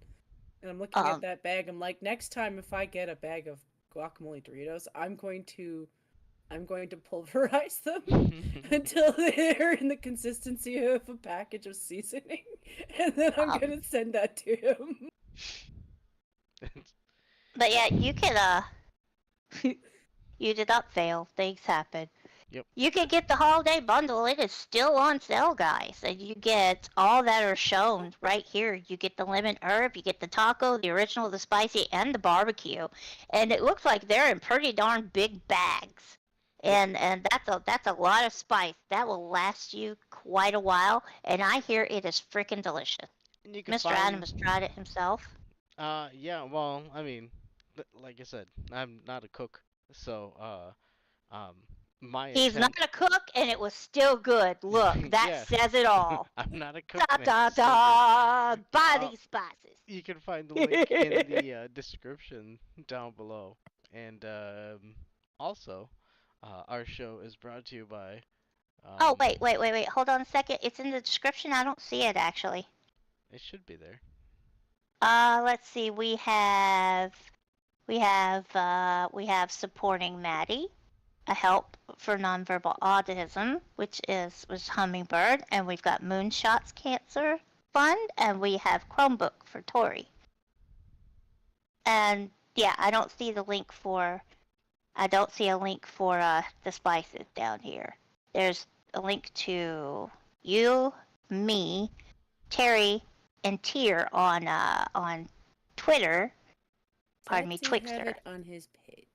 And I'm looking at that bag. I'm like, next time if I get a bag of guacamole Doritos, I'm going to I'm going to pulverize them until they're in the consistency of a package of seasoning, and then I'm gonna send that to him. But yeah, you can you did not fail. Things happen. Yep. You can get the holiday bundle. It is still on sale, guys. And you get all that are shown right here. You get the lemon herb, you get the taco, the original, the spicy, and the barbecue. And it looks like they're in pretty darn big bags. And that's a lot of spice. That will last you quite a while. And I hear it is freaking delicious. Mr. Adam has tried it himself. Yeah, well, I mean, like I said, I'm not a cook, so, my He's intent... not a cook, and it was still good. Look, that Yeah. says it all. I'm not a cook, Da man. da It's so da! Buy Uh, these spices. You can find the link in the description down below. And, also, our show is brought to you by, Oh, wait. Hold on a second. It's in the description. I don't see it, actually. It should be there. Let's see. We have supporting Maddie, a help for nonverbal autism, which was Hummingbird, and we've got Moonshots Cancer Fund, and we have Chromebook for Tori. And yeah, I don't see a link for the spices down here. There's a link to you, me, Terry, and Tyr on Twitter. Pardon me, Does he have Twixter. it on his page?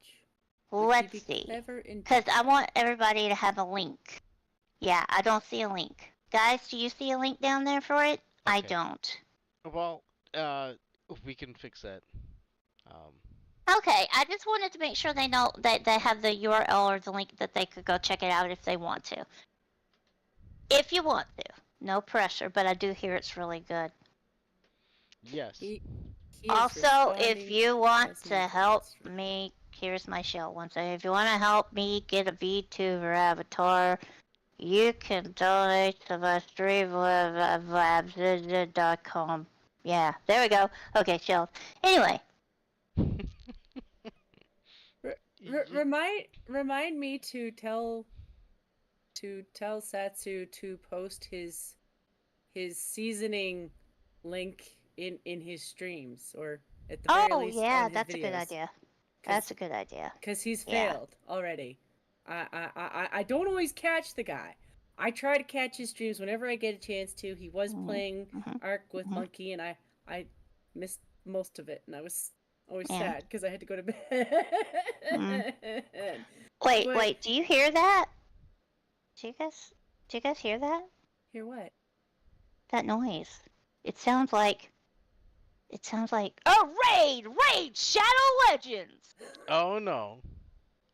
Let's see. Because I want everybody to have a link. Yeah, I don't see a link. Guys, do you see a link down there for it? I Okay. don't. Well, we can fix that. Okay, I just wanted to make sure they know that they have the URL or the link that they could go check it out if they want to. If you want to. No pressure, but I do hear it's really good. Yes. He is Also, if responding you want as to he help goes. me, here's my shell one second. If you want to help me get a VTuber avatar, you can donate to my streamlabs.com. Yeah, there we go. Okay, shell. Anyway, Remind me to tell Satsu to post his seasoning link in his streams, or at the very least yeah, on his that's a good videos. idea. That's a good idea. Because he's Yeah. failed already. I don't always catch the guy. I try to catch his streams whenever I get a chance to. He was playing Ark with Monkey, and I missed most of it, and I was always sad because I had to go to bed. Wait, do you hear that? Do you guys hear that? Hear what? That noise. It sounds like a raid Shadow Legends. Oh no.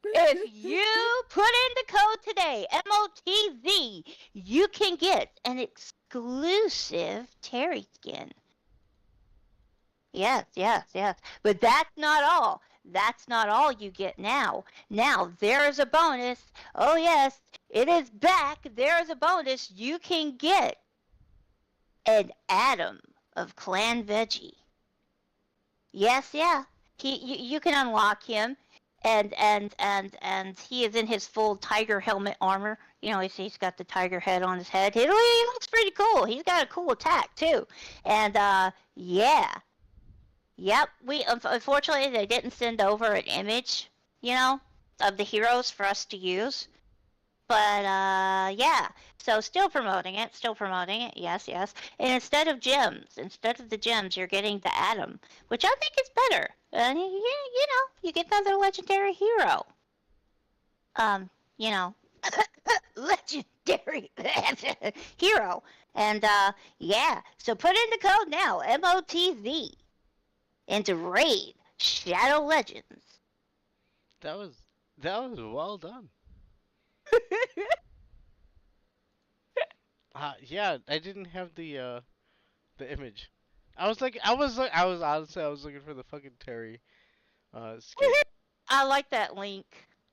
If you put in the code today, MOTZ, you can get an exclusive Terry skin. Yes. But that's not all. That's not all you get now. Now, there's a bonus. Oh yes, it is back. There's a bonus. You can get an Atom of Clan Veggie. Yes, yeah. You can unlock him. And he is in his full tiger helmet armor. You know, he's got the tiger head on his head. He looks pretty cool. He's got a cool attack too. And yeah, yep. We unfortunately they didn't send over an image, you know, of the heroes for us to use. But yeah. So still promoting it. Yes. And instead of the gems, you're getting the Atom, which I think is better. And you know, you get another legendary hero. You know, legendary hero. And yeah. So put in the code now, MOTZ, into Raid Shadow Legends. That was well done. Yeah, I didn't have the image. I was looking for the fucking Terry skin. I like that link.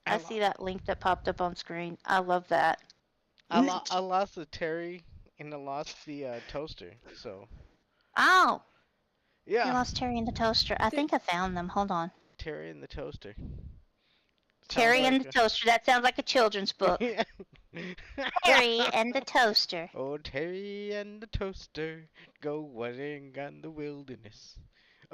I I see that link that popped up on screen. I love that. I lost the Terry and I lost the toaster. So Oh, you yeah, lost Terry and the toaster. I think I found them. Hold on. Terry and the toaster. Terry Sounds and like the Toaster. That sounds like a children's book. Terry and the Toaster. Oh, Terry and the Toaster go running on the wilderness.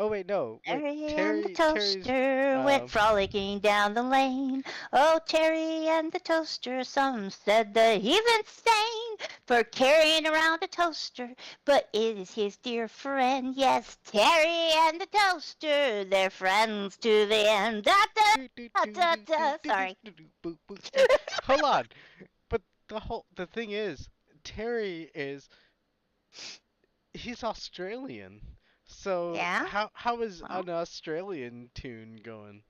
Oh wait, no. Wait, Terry and the Terry's Toaster went frolicking down the lane. Oh, Terry and the Toaster, some said that he's insane for carrying around a toaster, but it is his dear friend. Yes, Terry and the Toaster, they're friends to the end. Da, da, da, da. Sorry. Hold on. But the thing is, Terry he's Australian. So Yeah? how is an Australian tune going?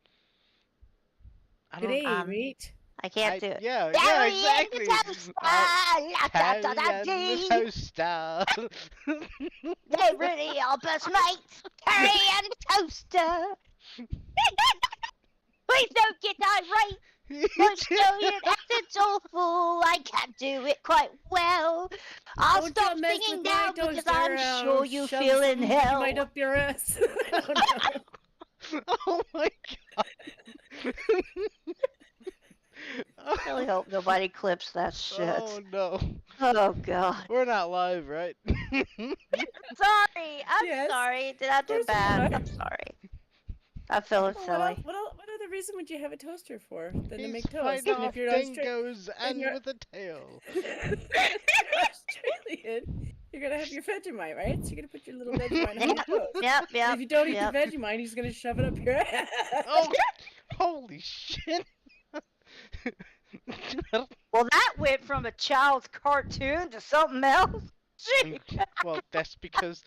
I don't G'day, mate. I can't do it. Yeah, Terry exactly. and the Toaster, la, da, da, da, Terry and dee. the Toaster. They really are best mates. Terry and the Toaster. Please don't get irate. Australian accent's awful. I can't do it quite well. I'll Don't stop you mess singing with now my because toaster, I'm sure you shove feel in some hell. Right up your ass. I don't know. Oh my god. I really hope nobody clips that shit. Oh no. Oh god. We're not live, right? Sorry. I'm sorry. Did I do course bad? not. I'm sorry. I'm feeling Well, silly. what other reason would you have a toaster for than to He's make toast? fighting And off if you're Australian, dingoes and with a tail. Australian, you're gonna have your Vegemite, right? So you're gonna put your little Vegemite on your toast. Yep, And yep. if you don't eat yep. the Vegemite, he's gonna shove it up your ass. Oh, holy shit. Well, that went from a child's cartoon to something else. Gee. Well, that's because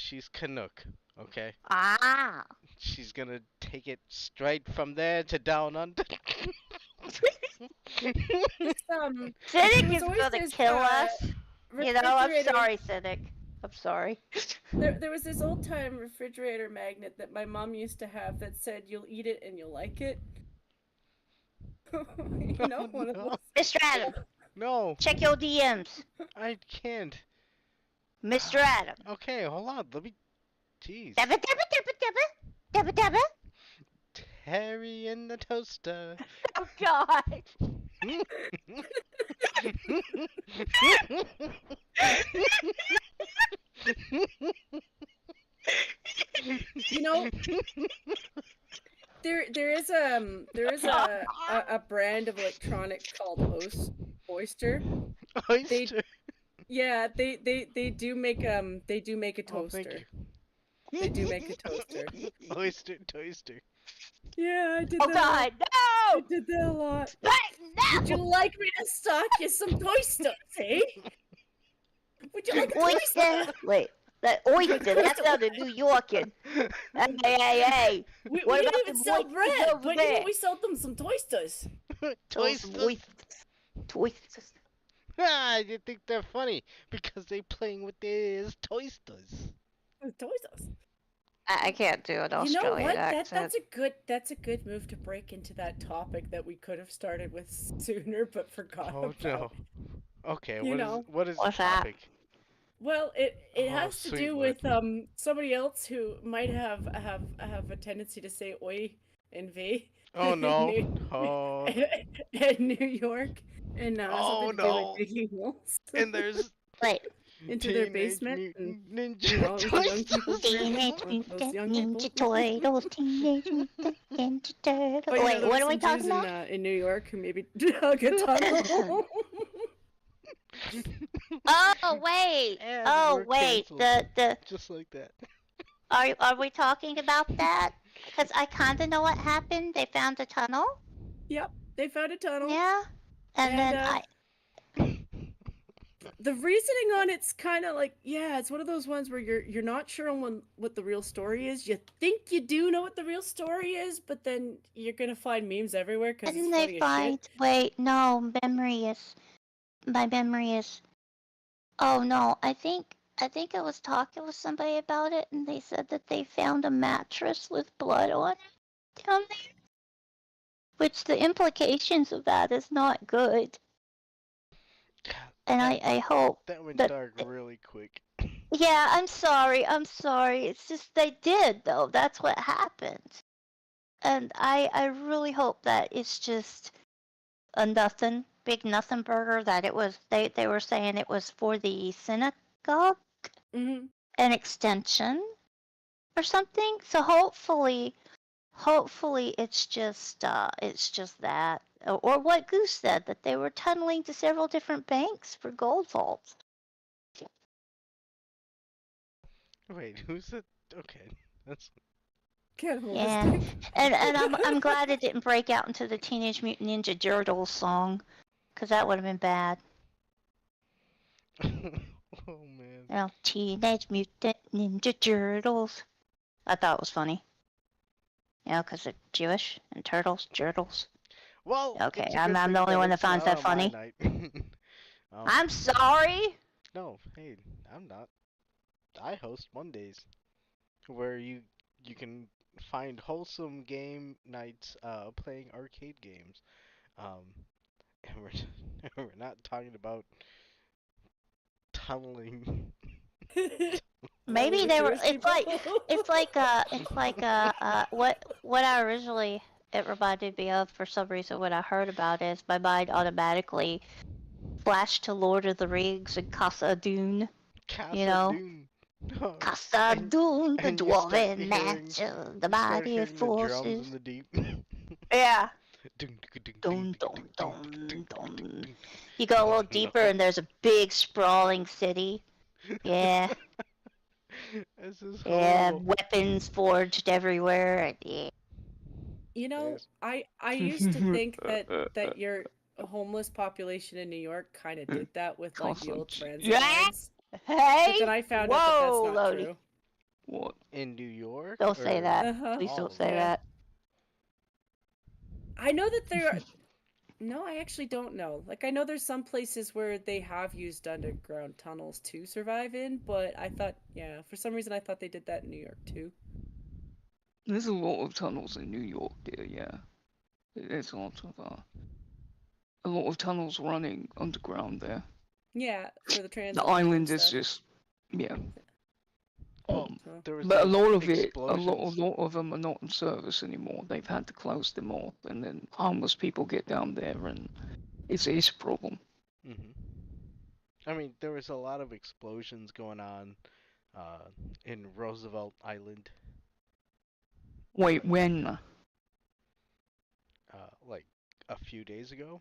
she's Canuck, okay? Ah. She's gonna take it straight from there to down under. Cynic was is always gonna this, kill us. You know, I'm refrigerator- sorry, Cynic. I'm sorry. There was this old time refrigerator magnet that my mom used to have that said you'll eat it and you'll like it. You know, one of no. those. Mr. Adam, No, check your DMs. I can't. Mr. Adam. Okay, hold on. Let me. Jeez. Dabba dabba dabba dabba. Dabba dabba. Terry and the Toaster. Oh God. You know, there is a brand of electronics called Oyster. Oyster. They do make a Oh, thank toaster. you. They do make a toaster. Oyster toaster. Yeah, I did Oh that. God, I no! did that a lot. No! Would you like me to stock you some toasters, eh? Would you like a toaster? Oyster. Wait, that oyster. That sounded New Yorkin. Hey. We What didn't about even the sell boys bread, over but there? we sold them some toasters. Oysters. Oysters. Ah, you think they're funny because they playing with these toasters. Toasters. I can't do an You know Australian what? accent. That's a good move to break into that topic that we could have started with sooner, but forgot Oh about. no. Okay, You know. what is the What's that? topic? Well, it Oh, has to sweet do Lord. with somebody else who might have a tendency to say oi and v. Oh no. New- Oh. in New York, and Oh, something to do no. with digging holes And there's Wait. into their Teenage basement. Mutant and all Ninja those young people- Teenage those Mutant young Ninja people. Turtles. Teenage Mutant Ninja Turtles. But, you know, Wait, there what were are we some talking Jews about? in New York who maybe dug a tunnel. Oh wait. And Oh we're wait. canceled. The just like that. are we talking about that? Because I kind of know what happened. They found a tunnel. Yep, they found a tunnel. Yeah. And then And, The reasoning on it's kind of like, yeah, it's one of those ones where you're not sure on what the real story is. You think you do know what the real story is, but then you're gonna find memes everywhere because And it's then funny they as find. shit. Wait, no. My memory is. Oh no, I think I was talking with somebody about it, and they said that they found a mattress with blood on it down there. Which the implications of that is not good. And I hope. That went that- dark really quick. Yeah, I'm sorry. It's just they did though. That's what happened. And I really hope that it's just a nothing, big nothing burger, that it was, they were saying it was for the synagogue, Mm-hmm. an extension or something. So hopefully it's just that. Or what Goose said, that they were tunneling to several different banks for gold vaults. Wait, who's it? Okay, that's Can't hold Yeah. a stick. And I'm glad it didn't break out into the Teenage Mutant Ninja Turtles song, because that would have been bad. oh man. You know, Teenage Mutant Ninja Turtles. I thought it was funny. You know, because they're Jewish and turtles. Well, Okay, it's a I'm good thing the only one that it's finds not that on my funny. night. I'm sorry. No, hey, I'm not. I host Mondays, where you can find wholesome game nights playing arcade games. And we're not talking about tunneling. Maybe with they were. Jewish It's like what I originally it reminded me of, for some reason. What I heard about is my mind automatically flashed to Lord of the Rings and Casa Dune. Casa You know, Dune. Casa Dune, the and you start dwarven hearing- mansion, the You start mighty hearing the drums forces. in the deep. Yeah. Dun, Dun, dun, dun, dun. You go a little deeper, and there's a big sprawling city. Yeah. This is Yeah, horrible. weapons forged everywhere. Yeah. You know, Yes. I used to think that your homeless population in New York kind of did that with like the old transit Yeah. lines. Hey! But then I found out that that's Whoa, not Lodi. true. What? In New York? Don't say or that. Uh-huh. Please all don't of say them? Yeah. that. I know that there are. No, I actually don't know. Like, I know there's some places where they have used underground tunnels to survive in, but I thought, yeah, for some reason I thought they did that in New York too. There's a lot of tunnels in New York, dear. Yeah, there's a lot of tunnels running underground there. Yeah, for the transit The lines and island is stuff. just, yeah. Well, there was But a like lot of explosions. a lot of them are not in service anymore. They've had to close them off, and then homeless people get down there, and it's a problem. hmm I mean, there was a lot of explosions going on in Roosevelt Island, Wait, when? like a few days ago.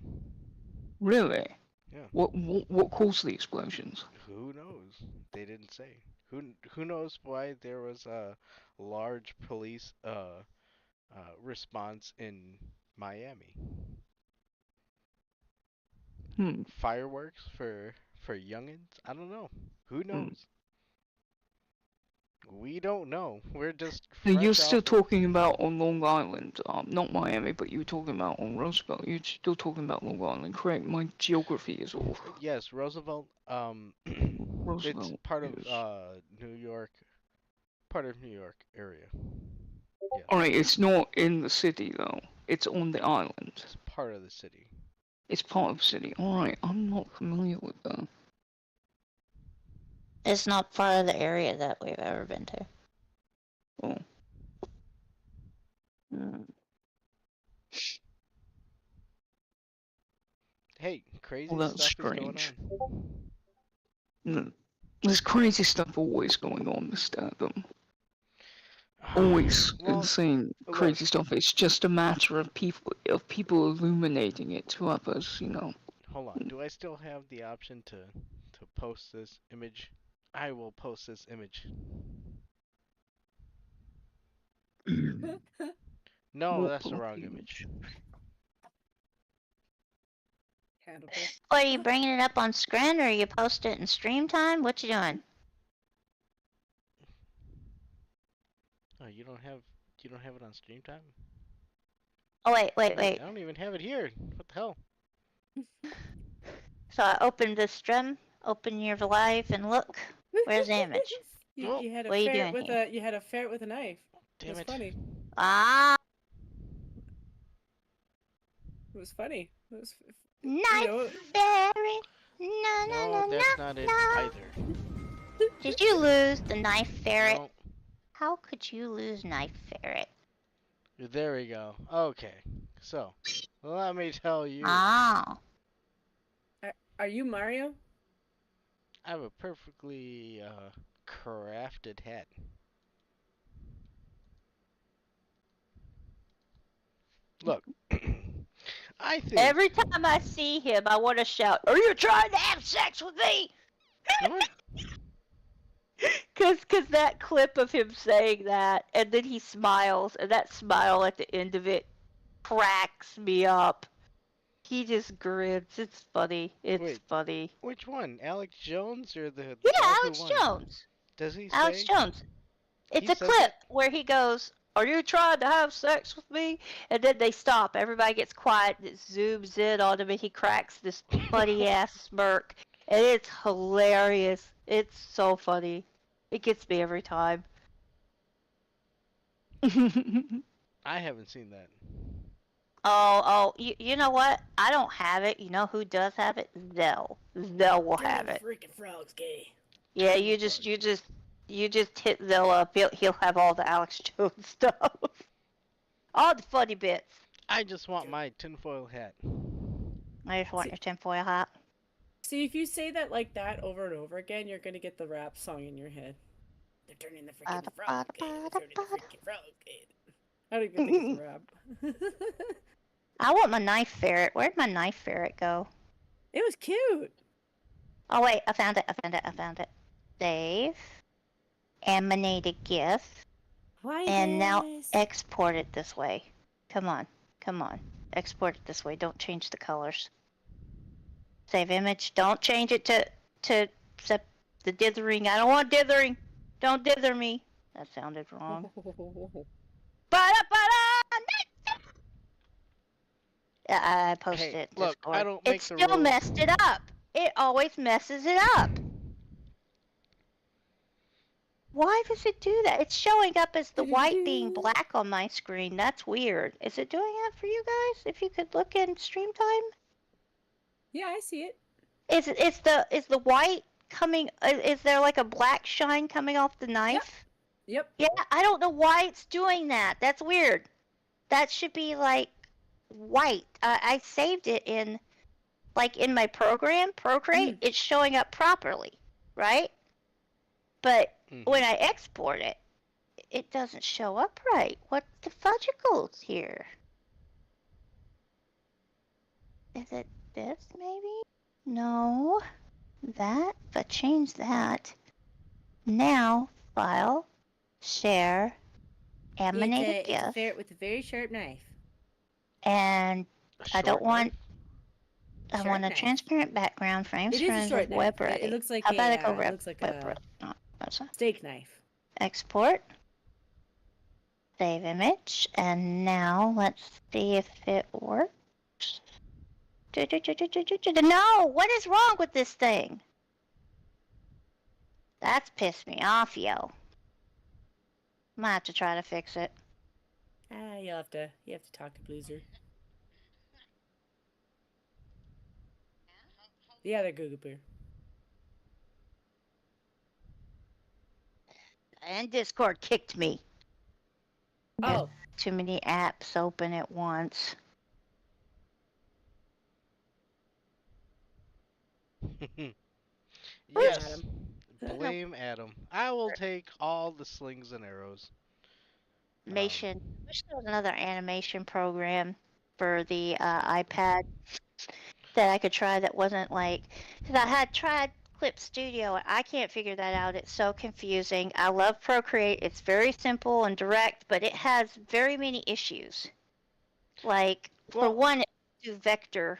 Really? Yeah. What caused the explosions? Who knows? They didn't say. Who knows why there was a large police response in Miami? Hmm. Fireworks for youngins? I don't know. Who knows? We don't know. We're just So you're fresh still off of talking about on Long Island, not Miami, but you were talking about on Roosevelt. You're still talking about Long Island, correct? My geography is off. yes, Roosevelt. It's Roosevelt part of is. New York, part of New York area. Yes, Alright, it's not in the city though. It's on the island. it's part of the city. It's part of the city. Alright, I'm not familiar with that. It's not part of the area that we've ever been to. Oh. Hey, crazy Well, that's stuff is going strange. on. There's crazy stuff always going on, Mr. Adam. Always Well, insane, crazy stuff. It's just a matter of people illuminating it to others, you know. hold on. Do I still have the option to post this image? I will post this image. No, What that's the wrong bloody image. Hannibal. What, are you bringing it up on screen, or you post it in stream time? What you doing? Oh, you don't have it on stream time? Oh, wait. I don't even have it here. What the hell? So I opened the stream, open your live, and look. Where's the image? You had a What are you ferret doing with here? you had a ferret with a knife. Damn That's it. funny. Ah, It was funny. It was, knife ferret. No, No, that's not it either. Did you lose the knife ferret? No. How could you lose knife ferret? There we go. Okay. So, let me tell you. Ah. Are you Mario? I have a perfectly crafted hat. Look, I think. Every time I see him, I want to shout, "Are you trying to have sex with me?" What? Cause that clip of him saying that, and then he smiles, and that smile at the end of it cracks me up. He just grins. It's funny. It's Wait. funny. Which one? Alex Jones or the Yeah, guy Alex who won? Jones. Does he Alex say? Jones. It's He a said clip that? where he goes, "Are you trying to have sex with me?" And then they stop. Everybody gets quiet. It zooms in on him, and he cracks this funny ass smirk, and it's hilarious. It's so funny. It gets me every time. I haven't seen that. You know what? I don't have it. You know who does have it? Zell. Zell will have it. Freaking frog's gay. Yeah, you just hit Zell up. He'll have all the Alex Jones stuff. All the funny bits. I just want my tinfoil hat. I just want your tinfoil hat. See, if you say that like that over and over again, you're gonna get the rap song in your head. They're turning the freaking frog gay. They're turning the freaking frog gay. I don't even think it's a rap. I want my knife ferret. Where'd my knife ferret go? It was cute. Oh wait, I found it. Save. Animated GIF. Why And now this? export it this way. Come on. Export it this way. Don't change the colors. Save image. Don't change it to the dithering. I don't want dithering. Don't dither me. That sounded wrong. I posted Hey, it. look, Discord. I don't make it the still rules. messed it up. It always messes it up. Why does it do that? It's showing up as the white being black on my screen. That's weird. Is it doing that for you guys? If you could look in stream time. Yeah, I see it. Is the white coming? Is there like a black shine coming off the knife? Yep. Yeah, I don't know why it's doing that. That's weird. That should be like white. I saved it in my program, Procreate. It's showing up properly, right? But when I export it, it doesn't show up right. What's the fudgicles here? Is it this maybe? No. That, but change that. Now, file, share, animated It's a GIF. ferret with a very sharp knife. And I don't want. I Sharp want a knife. transparent background, frames It is a friends short of knife. web ready. It looks like How about I go it web, looks like web a ready? No, that's not. steak knife. Export. Save image. And now let's see if it works. No! What is wrong with this thing? That's pissed me off, yo. Might have to try to fix it. You have to talk to Bloozer. The other Google Bear. And Discord kicked me. Oh. Too many apps open at once. Yes. Adam. Blame Adam. I will take all the slings and arrows. Animation. I wish there was another animation program for the iPad that I could try that wasn't like. Because I had tried Clip Studio and I can't figure that out. It's so confusing. I love Procreate. It's very simple and direct, but it has very many issues. Like, for one, it do vector.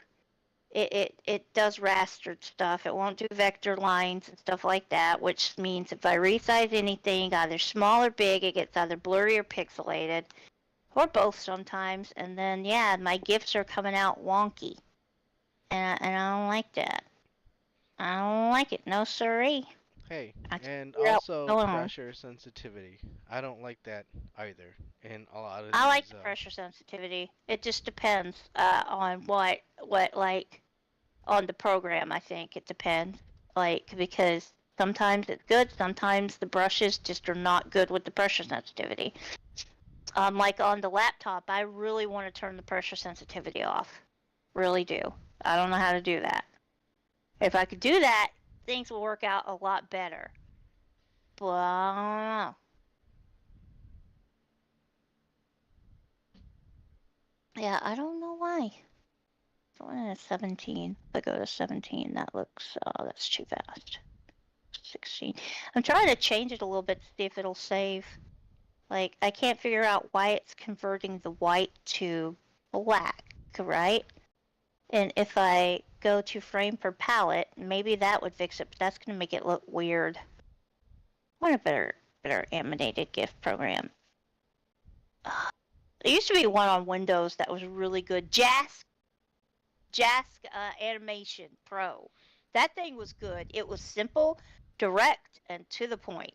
It does rastered stuff. It won't do vector lines and stuff like that, which means if I resize anything, either small or big, it gets either blurry or pixelated, or both sometimes. And then, yeah, my GIFs are coming out wonky, and I don't like that. I don't like it. No siree. Hey, I can't and figure out also what's going on. pressure sensitivity. I don't like that either. In a lot of I like these, the pressure sensitivity. It just depends on what like on the program. I think it depends, like, because sometimes it's good, sometimes the brushes just are not good with the pressure sensitivity. Like on the laptop, I really want to turn the pressure sensitivity off. Really do. I don't know how to do that. If I could do that, things will work out a lot better. But I don't know. Yeah, I don't know why. Going at 17. If I go to 17, that looks, that's too fast. 16. I'm trying to change it a little bit to see if it'll save. Like, I can't figure out why it's converting the white to black, right? And if I go to frame per palette, maybe that would fix it, but that's going to make it look weird. I want a better animated GIF program. There used to be one on Windows that was really good. Jask Animation Pro. That thing was good. It was simple, direct, and to the point.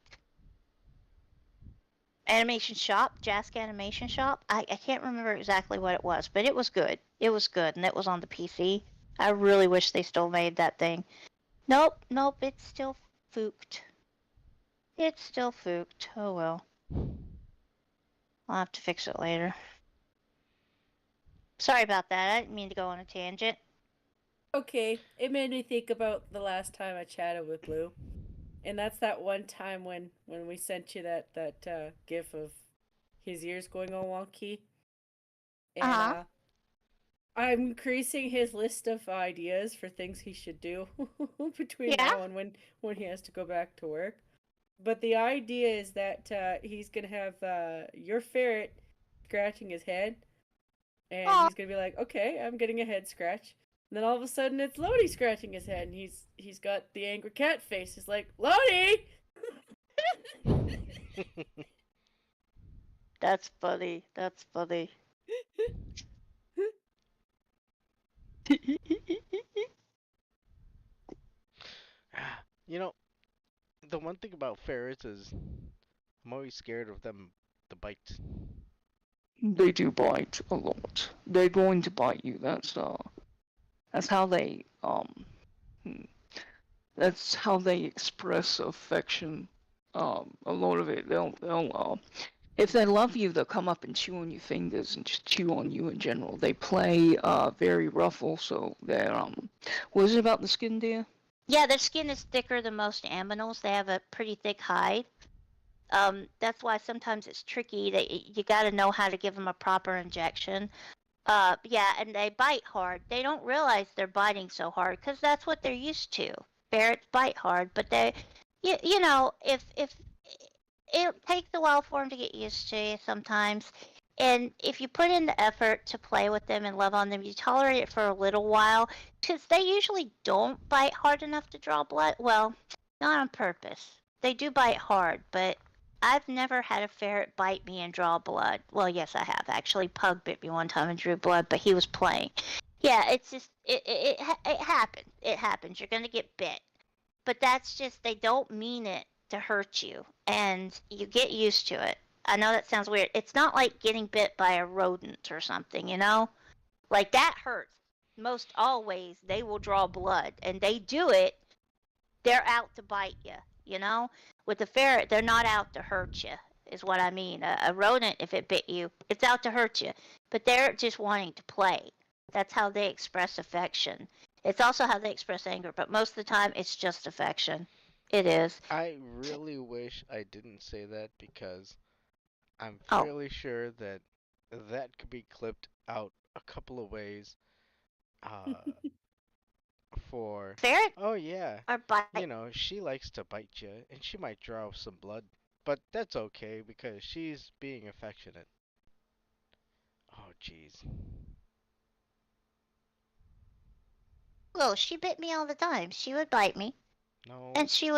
Animation Shop, Jask Animation Shop. I can't remember exactly what it was, but it was good. It was good, and it was on the PC. I really wish they still made that thing. Nope, it's still fooked. It's still fooked. Oh well. I'll have to fix it later. Sorry about that. I didn't mean to go on a tangent. Okay, it made me think about the last time I chatted with Blue. And that's that one time when we sent you that gif of his ears going all wonky. And I'm increasing his list of ideas for things he should do between now and when he has to go back to work. But the idea is that he's going to have your ferret scratching his head. And he's going to be like, okay, I'm getting a head scratch. And then all of a sudden it's Lodi scratching his head. And he's got the angry cat face. He's like, Lodi! That's funny. That's funny. You know, the one thing about ferrets is I'm always scared of them to bite. They do bite a lot. They're going to bite you. That's how they that's how they express affection. A lot of it, they'll if they love you, they'll come up and chew on your fingers and just chew on you in general. They play very rough also. They're what is it about the skin, dear? Yeah, their skin is thicker than most aminals. They have a pretty thick hide. That's why sometimes it's tricky. You got to know how to give them a proper injection. Yeah, and they bite hard. They don't realize they're biting so hard because that's what they're used to. Ferrets bite hard, but you know, if it takes a while for them to get used to you sometimes. And if you put in the effort to play with them and love on them, you tolerate it for a little while, because they usually don't bite hard enough to draw blood. Well, not on purpose. They do bite hard, but I've never had a ferret bite me and draw blood. Well, yes, I have. Actually, Pug bit me one time and drew blood, but he was playing. Yeah, it's just, it happens. It happens. You're going to get bit. But that's just, they don't mean it to hurt you, and you get used to it. I know that sounds weird. It's not like getting bit by a rodent or something, you know? Like, that hurts. Most always, they will draw blood, and they do it. They're out to bite you, you know? With the ferret, they're not out to hurt you, is what I mean. A rodent, if it bit you, it's out to hurt you. But they're just wanting to play. That's how they express affection. It's also how they express anger, but most of the time, it's just affection. It is. I really wish I didn't say that because I'm fairly sure that that could be clipped out a couple of ways. For ferret. Oh yeah, or bite. You know, she likes to bite you, and she might draw some blood, but that's okay because she's being affectionate. Oh jeez. Well, she bit me all the time. She would bite me. No. And she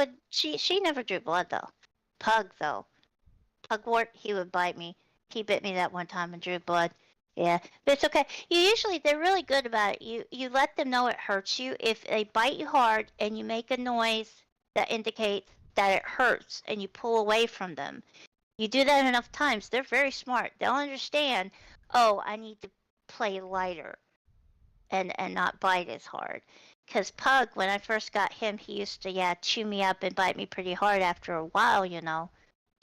never drew blood though. Pug though. Pugwort, he would bite me. He bit me that one time and drew blood. Yeah, but it's okay. They're really good about it. You let them know it hurts you. If they bite you hard and you make a noise that indicates that it hurts and you pull away from them, you do that enough times, they're very smart. They'll understand, oh, I need to play lighter and not bite as hard. Because Pug, when I first got him, he used to, chew me up and bite me pretty hard after a while, you know.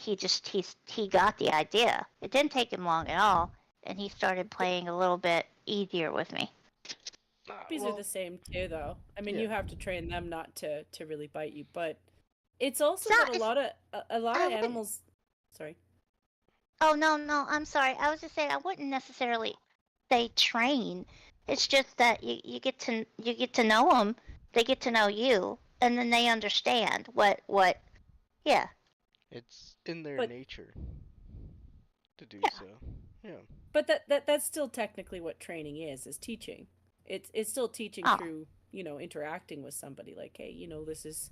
he got the idea. It didn't take him long at all, and he started playing a little bit easier with me. Puppies are the same too, though. I mean, yeah. you have to train them not to really bite you, but it's also So that a it's- lot of I wouldn't- animals. Sorry. Oh no, I'm sorry. I was just saying I wouldn't necessarily say train. It's just that you get to know them, they get to know you, and then they understand what. Yeah. It's in their But- nature to do Yeah. so. Yeah. But that's still technically what training is teaching. It's still teaching Oh. through, interacting with somebody. Like, hey, this is,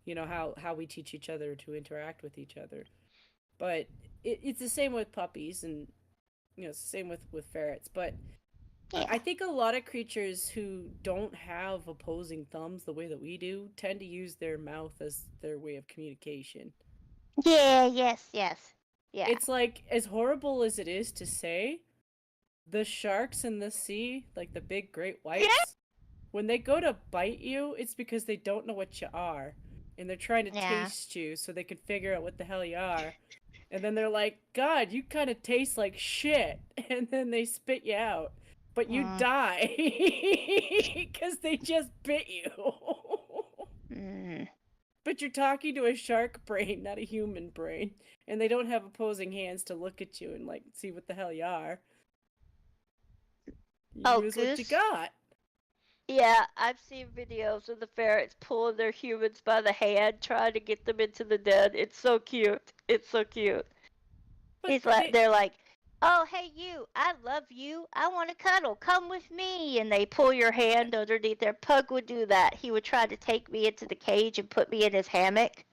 how we teach each other to interact with each other. But it's the same with puppies, and it's the same with ferrets. But Yeah. I think a lot of creatures who don't have opposing thumbs the way that we do tend to use their mouth as their way of communication. Yeah. Yes. Yeah. It's like, as horrible as it is to say, the sharks in the sea, like the big great whites, when they go to bite you, it's because they don't know what you are. And they're trying to Yeah. taste you so they can figure out what the hell you are. And then they're like, God, you kind of taste like shit. And then they spit you out. But you die because they just bit you. Mm. But you're talking to a shark brain, not a human brain. And they don't have opposing hands to look at you and, like, see what the hell you are. Oh, Use what you Goose? got. Yeah, I've seen videos of the ferrets pulling their humans by the hand, trying to get them into the den. It's so cute. It's so cute. But They're like, oh, hey, you, I love you. I want to cuddle. Come with me. And they pull your hand underneath their Pug would do that. He would try to take me into the cage and put me in his hammock.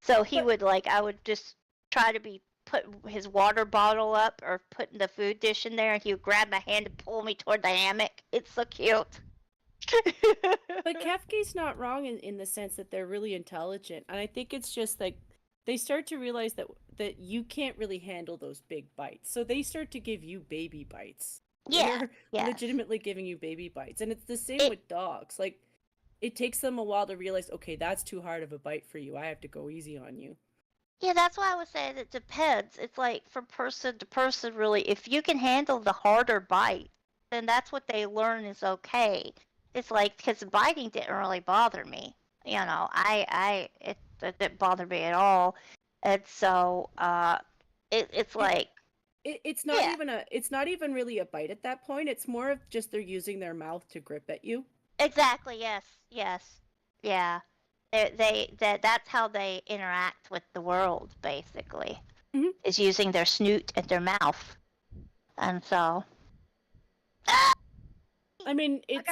So he would, I would just try to put his water bottle up or putting the food dish in there, and he would grab my hand and pull me toward the hammock. It's so cute. But Kefki's not wrong in the sense that they're really intelligent. And I think it's just like they start to realize that you can't really handle those big bites. So they start to give you baby bites. Yeah, They're yes. legitimately giving you baby bites. And it's the same It- with dogs. Like, it takes them a while to realize, okay, that's too hard of a bite for you. I have to go easy on you. Yeah, that's why I was saying it depends. It's like from person to person, really. If you can handle the harder bite, then that's what they learn is okay. It's like, because biting didn't really bother me. It didn't bother me at all. And so, it's like, It's not Yeah. it's not even really a bite at that point. It's more of just they're using their mouth to grip at you. exactly, yes, yeah. That's how they interact with the world, basically. Mhm. Is using their snoot and their mouth. And so. I mean, it's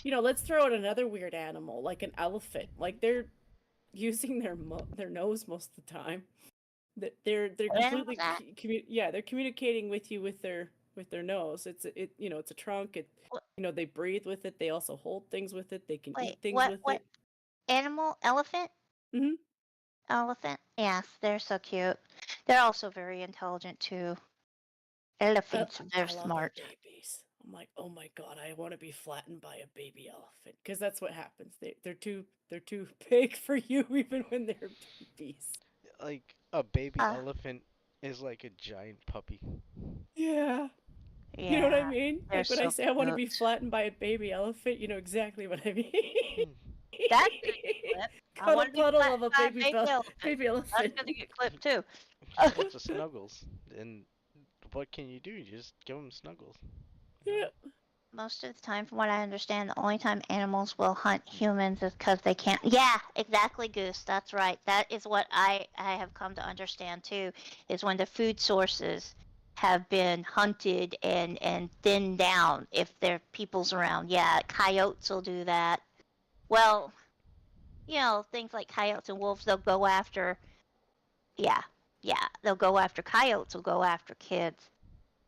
let's throw out another weird animal, like an elephant. Like, they're using their nose most of the time. They're completely that? they're communicating with you with their nose. It's a trunk. They breathe with it. They also hold things with it. They can Wait, eat things with what it. animal? Elephant? Mhm. Elephant? Yes, they're so cute. They're also very intelligent too. Elephants, they're I love smart. their babies. I'm like, oh my god, I want to be flattened by a baby elephant, because that's what happens. They're too big for you even when they're babies. Like a baby Uh. elephant is like a giant puppy. Yeah. Yeah. You know what I mean? they're Like, when I so say I want to be cute. flattened by a baby elephant, you know exactly what I mean. That's gonna get clipped. I Got wanna a be puddle of a flattened by a baby That's elephant. gonna get clipped too. Bunch of snuggles. And what can you do? You just give them snuggles. Yeah. Most of the time, from what I understand, the only time animals will hunt humans is because they can't. Yeah, exactly, Goose. That's right. That is what I have come to understand too. Is when the food sources have been hunted and thinned down. If there are people's around, yeah, coyotes will do that. Well, things like coyotes and wolves, they'll go after. Yeah, they'll go after coyotes. Will go after kids.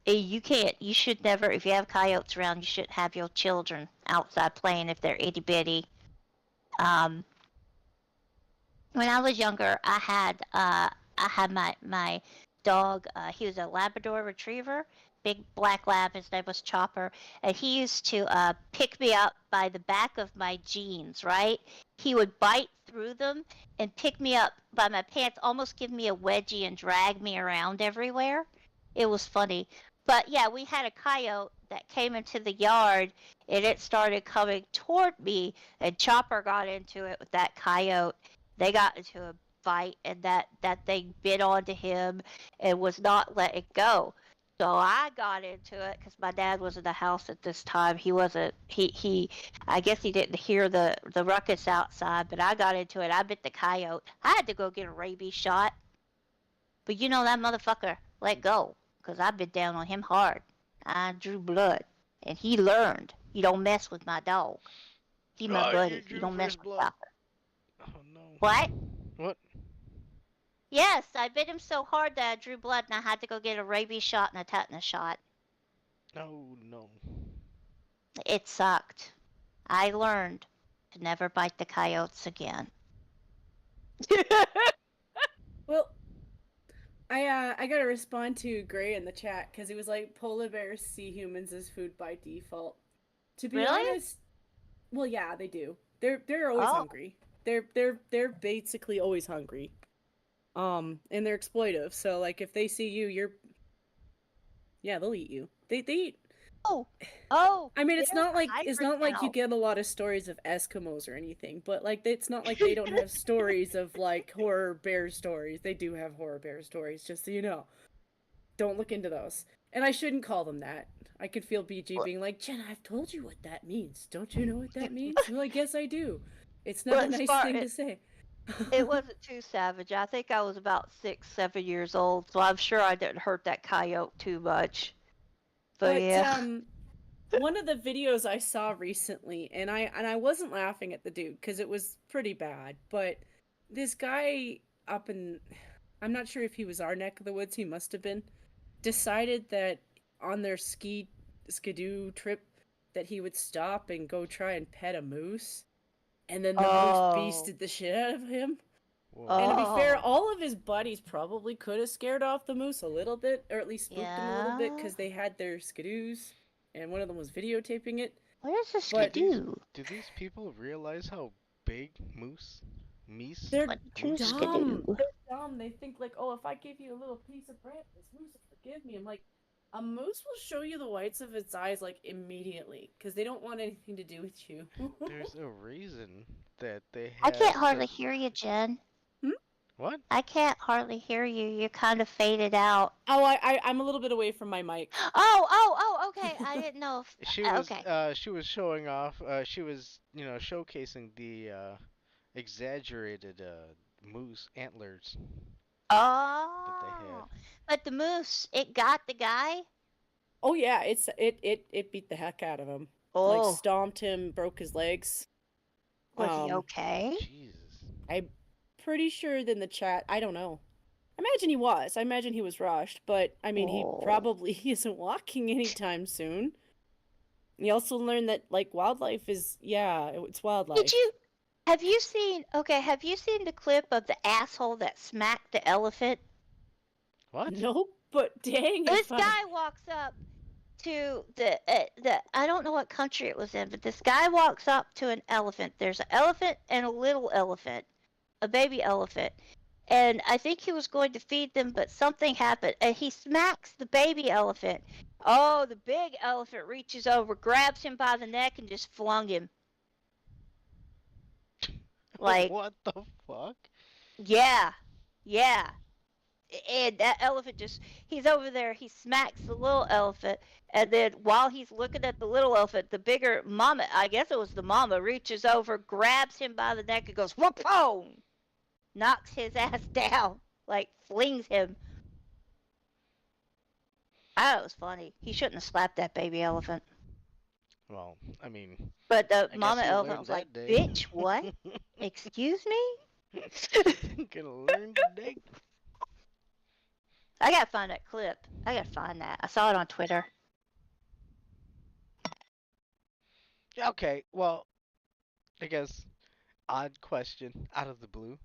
You can't. You should never. If you have coyotes around, you shouldn't have your children outside playing if they're itty bitty. When I was younger, I had my dog. He was a Labrador Retriever, big black lab. His name was Chopper, and he used to pick me up by the back of my jeans. Right? He would bite through them and pick me up by my pants, almost give me a wedgie and drag me around everywhere. It was funny. But yeah, we had a coyote that came into the yard and it started coming toward me, and Chopper got into it with that coyote. They got into a fight, and that thing bit onto him and was not letting go. So I got into it because my dad was in the house at this time. He wasn't. I guess he didn't hear the ruckus outside, but I got into it. I bit the coyote. I had to go get a rabies shot, but that motherfucker let go because I bit down on him hard. I drew blood, and he learned you don't mess with my dog. He my buddy. You don't mess with Chopper. Oh no. What? What? Yes, I bit him so hard that I drew blood, and I had to go get a rabies shot and a tetanus shot. Oh no. It sucked. I learned to never bite the coyotes again. Well, I gotta respond to Gray in the chat because he was like, polar bears see humans as food by default. To be Really? honest, well, yeah, they do. They're always hungry. They're basically always hungry. And they're exploitive. So like, if they see you, they'll eat you. They eat. Oh. I mean, it's not like now. you get a lot of stories of Eskimos or anything, but like it's not like they don't have stories of like horror bear stories. They do have horror bear stories, just so you know. Don't look into those. And I shouldn't call them that. I could feel BG being like, Jen, I've told you what that means. Don't you know what that means? Well, I guess I do. It's not a nice thing to say. It wasn't too savage. I think I was about 6, 7 years old, so I'm sure I didn't hurt that coyote too much. But yeah. One of the videos I saw recently, and I wasn't laughing at the dude because it was pretty bad, but this guy up in, I'm not sure if he was our neck of the woods, he must have been, decided that on their skidoo trip that he would stop and go try and pet a moose, and then the moose beasted the shit out of him. And to be fair, all of his buddies probably could have scared off the moose a little bit, or at least spooked him a little bit, because they had their skidoos, and one of them was videotaping it. What is a skidoo? Do these people realize how big meese? They're Skidoo? dumb. They're dumb. They think like, oh, if I give you a little piece of bread, this moose will forgive me. I'm like, a moose will show you the whites of its eyes like immediately, because they don't want anything to do with you. There's a reason that they have. I can't hardly hear you, Jen. What? I can't hardly hear you. You kind of faded out. Oh, I'm a little bit away from my mic. Oh, okay. I didn't know if... She was showing off, she was, showcasing the, exaggerated, moose antlers. Oh. That they had. But the moose, it got the guy? Oh, yeah. It beat the heck out of him. Oh. Like, stomped him, broke his legs. Was he okay? Jesus. I'm pretty sure that in the chat, I don't know. I imagine he was. I imagine he was rushed, but I mean, he probably isn't walking anytime soon. You also learned that like wildlife is, it's wildlife. Have you seen the clip of the asshole that smacked the elephant? What? Nope, but dang. This guy walks up to the I don't know what country it was in, but this guy walks up to an elephant. There's an elephant and a little elephant. A baby elephant, and I think he was going to feed them, but something happened, and he smacks the baby elephant. Oh, the big elephant reaches over, grabs him by the neck, and just flung him. Like, what the fuck? Yeah. And that elephant he's over there, he smacks the little elephant, and then while he's looking at the little elephant, the bigger mama, I guess it was the mama, reaches over, grabs him by the neck, and goes, whoop-oh! Knocks his ass down, like flings him. I thought it was funny. He shouldn't have slapped that baby elephant. Well, I mean... But the mama elephant was like, bitch, what? Excuse me? Gonna learn today. I gotta find that clip. I gotta find that. I saw it on Twitter. Okay, well, I guess, odd question, out of the blue.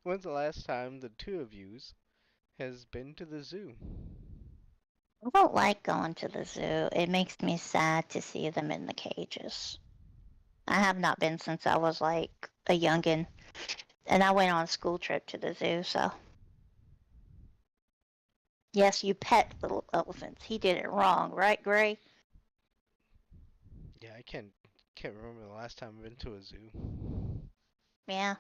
When's the last time the two of yous has been to the zoo? I don't like going to the zoo. It makes me sad to see them in the cages. I have not been since I was like a youngin'. And I went on a school trip to the zoo, so. Yes, you pet little elephants. He did it wrong, right, Gray? Yeah, I can't remember the last time I've been to a zoo. Yeah.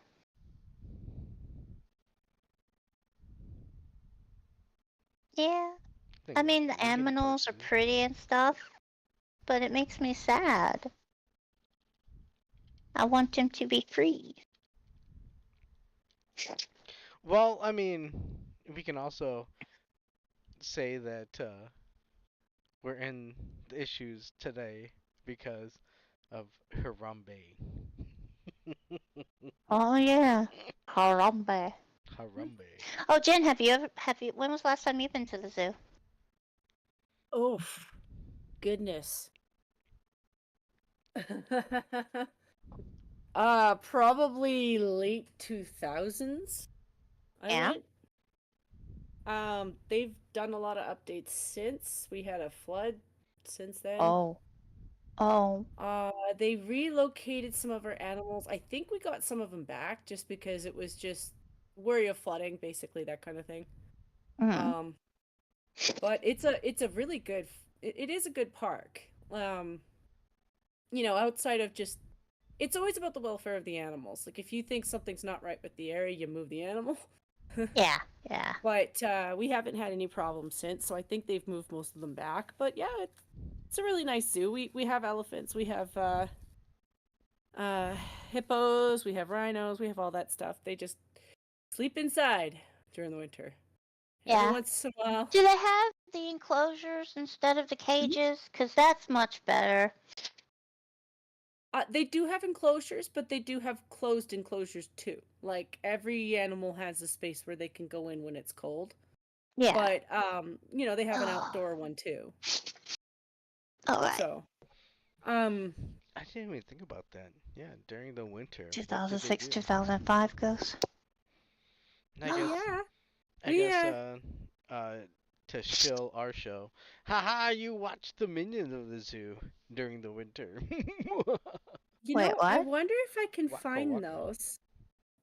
Yeah. Think I mean, the Lincoln animals Park's are zoo. pretty and stuff, but it makes me sad. I want them to be free. Well, I mean, we can also say that we're in the issues today because of Harambe. Oh yeah, Harambe. Harambe. Oh, Jen, when was the last time you've been to the zoo? Oh, goodness. Probably late 2000s. Yeah. They've done a lot of updates since. We had a flood since then. Oh. They relocated some of our animals. I think we got some of them back just because it was just worry of flooding, basically that kind of thing. Mm. But it's a really good. It is a good park. Outside of just, it's always about the welfare of the animals. Like if you think something's not right with the area, you move the animal. Yeah. But we haven't had any problems since, so I think they've moved most of them back. But yeah, it's a really nice zoo. We have elephants, we have hippos, we have rhinos, we have all that stuff. They just sleep inside during the winter. Yeah. Every once in a while. Do they have the enclosures instead of the cages? Because that's much better. They do have enclosures, but they do have closed enclosures too. Like every animal has a space where they can go in when it's cold. Yeah. But they have an outdoor one too. All right. So, I didn't even think about that. Yeah, during the winter. 2006, 2005 goes. I guess to shill our show. Haha, you watch the Minions of the Zoo during the winter. Wait, what? I wonder if I can find those.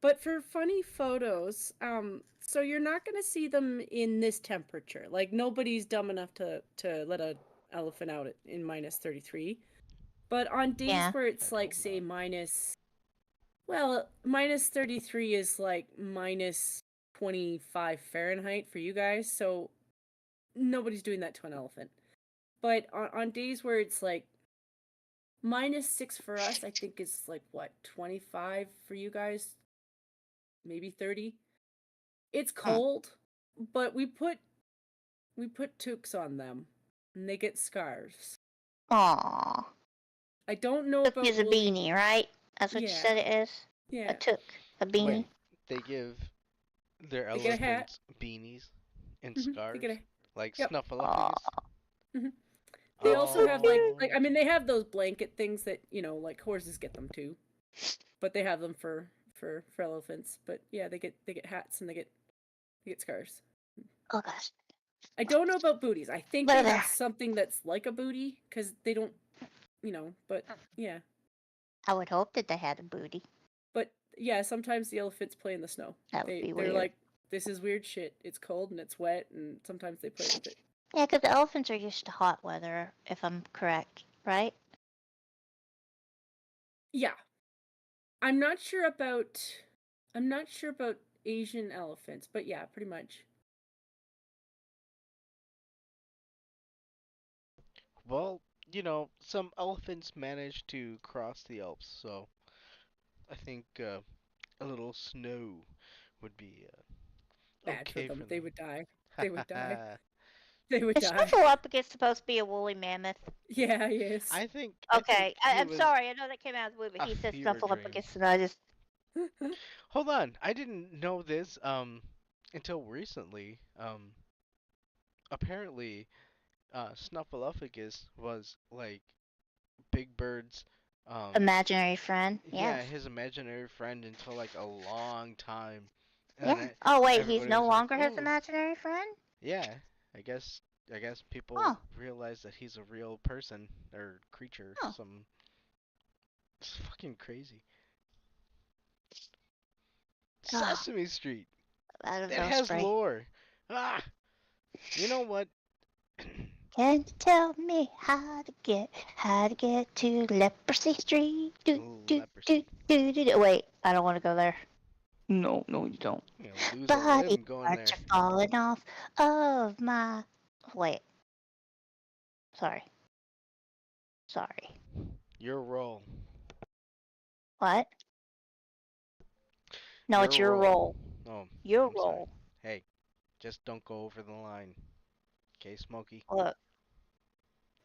But for funny photos, so you're not gonna see them in this temperature. Like nobody's dumb enough to let a elephant out in minus 33. But on days where it's like say minus 33 is like minus 25 Fahrenheit for you guys, so nobody's doing that to an elephant. But on days where it's like -6 for us, I think it's like what, 25 for you guys? Maybe 30. It's cold, but we put toques on them, and they get scarves. Aww. I don't know about. Toque is a beanie, right? That's what you said it is. Yeah. A toque, a beanie. Wait, they give their elephants beanies and scarves, like Snuffleupagus. They also have like I mean they have those blanket things that like horses get them too, but they have them for elephants. But yeah, they get hats and they get scarves. Oh gosh. I don't know about booties. I think they have something that's like a booty because they don't, but yeah. I would hope that they had a booty. But yeah, sometimes the elephants play in the snow. That would be They're weird. like, this is weird shit. It's cold and it's wet, and sometimes they play with it. Yeah, because the elephants are used to hot weather, if I'm correct, right? Yeah. I'm not sure about Asian elephants, but yeah, pretty much. Well, some elephants manage to cross the Alps, so I think a little snow would be Bad okay for them. for They them. would die. They would die. They would Is die. Snuffleupagus supposed to be a woolly mammoth? Yeah, he is. I think. Okay, I'm sorry. I know that came out of the blue, but he said fever dream. Snuffleupagus, and I just. Hold on, I didn't know this until recently. Apparently, Snuffleupagus was like Big Bird's Imaginary friend. yeah, Yes. his imaginary friend until like a long time. Yeah. And Oh wait, everybody he's no was like, longer his "Ooh." imaginary friend. Yeah, I guess people Oh. realize that he's a real person or creature. Oh. It's fucking crazy. Sesame Street. I don't It know, has Spray. lore. Ah, you know what? Can you tell me how to get to Leprosy Street? Leprosy. Wait, I don't want to go there. No, you don't. You're gonna lose a Body limb going there. parts are falling off of my. Wait. Sorry. Your role. What? No, it's your role. Oh, Your I'm sorry. role. Hey, just don't go over the line. Okay, Smokey? Look.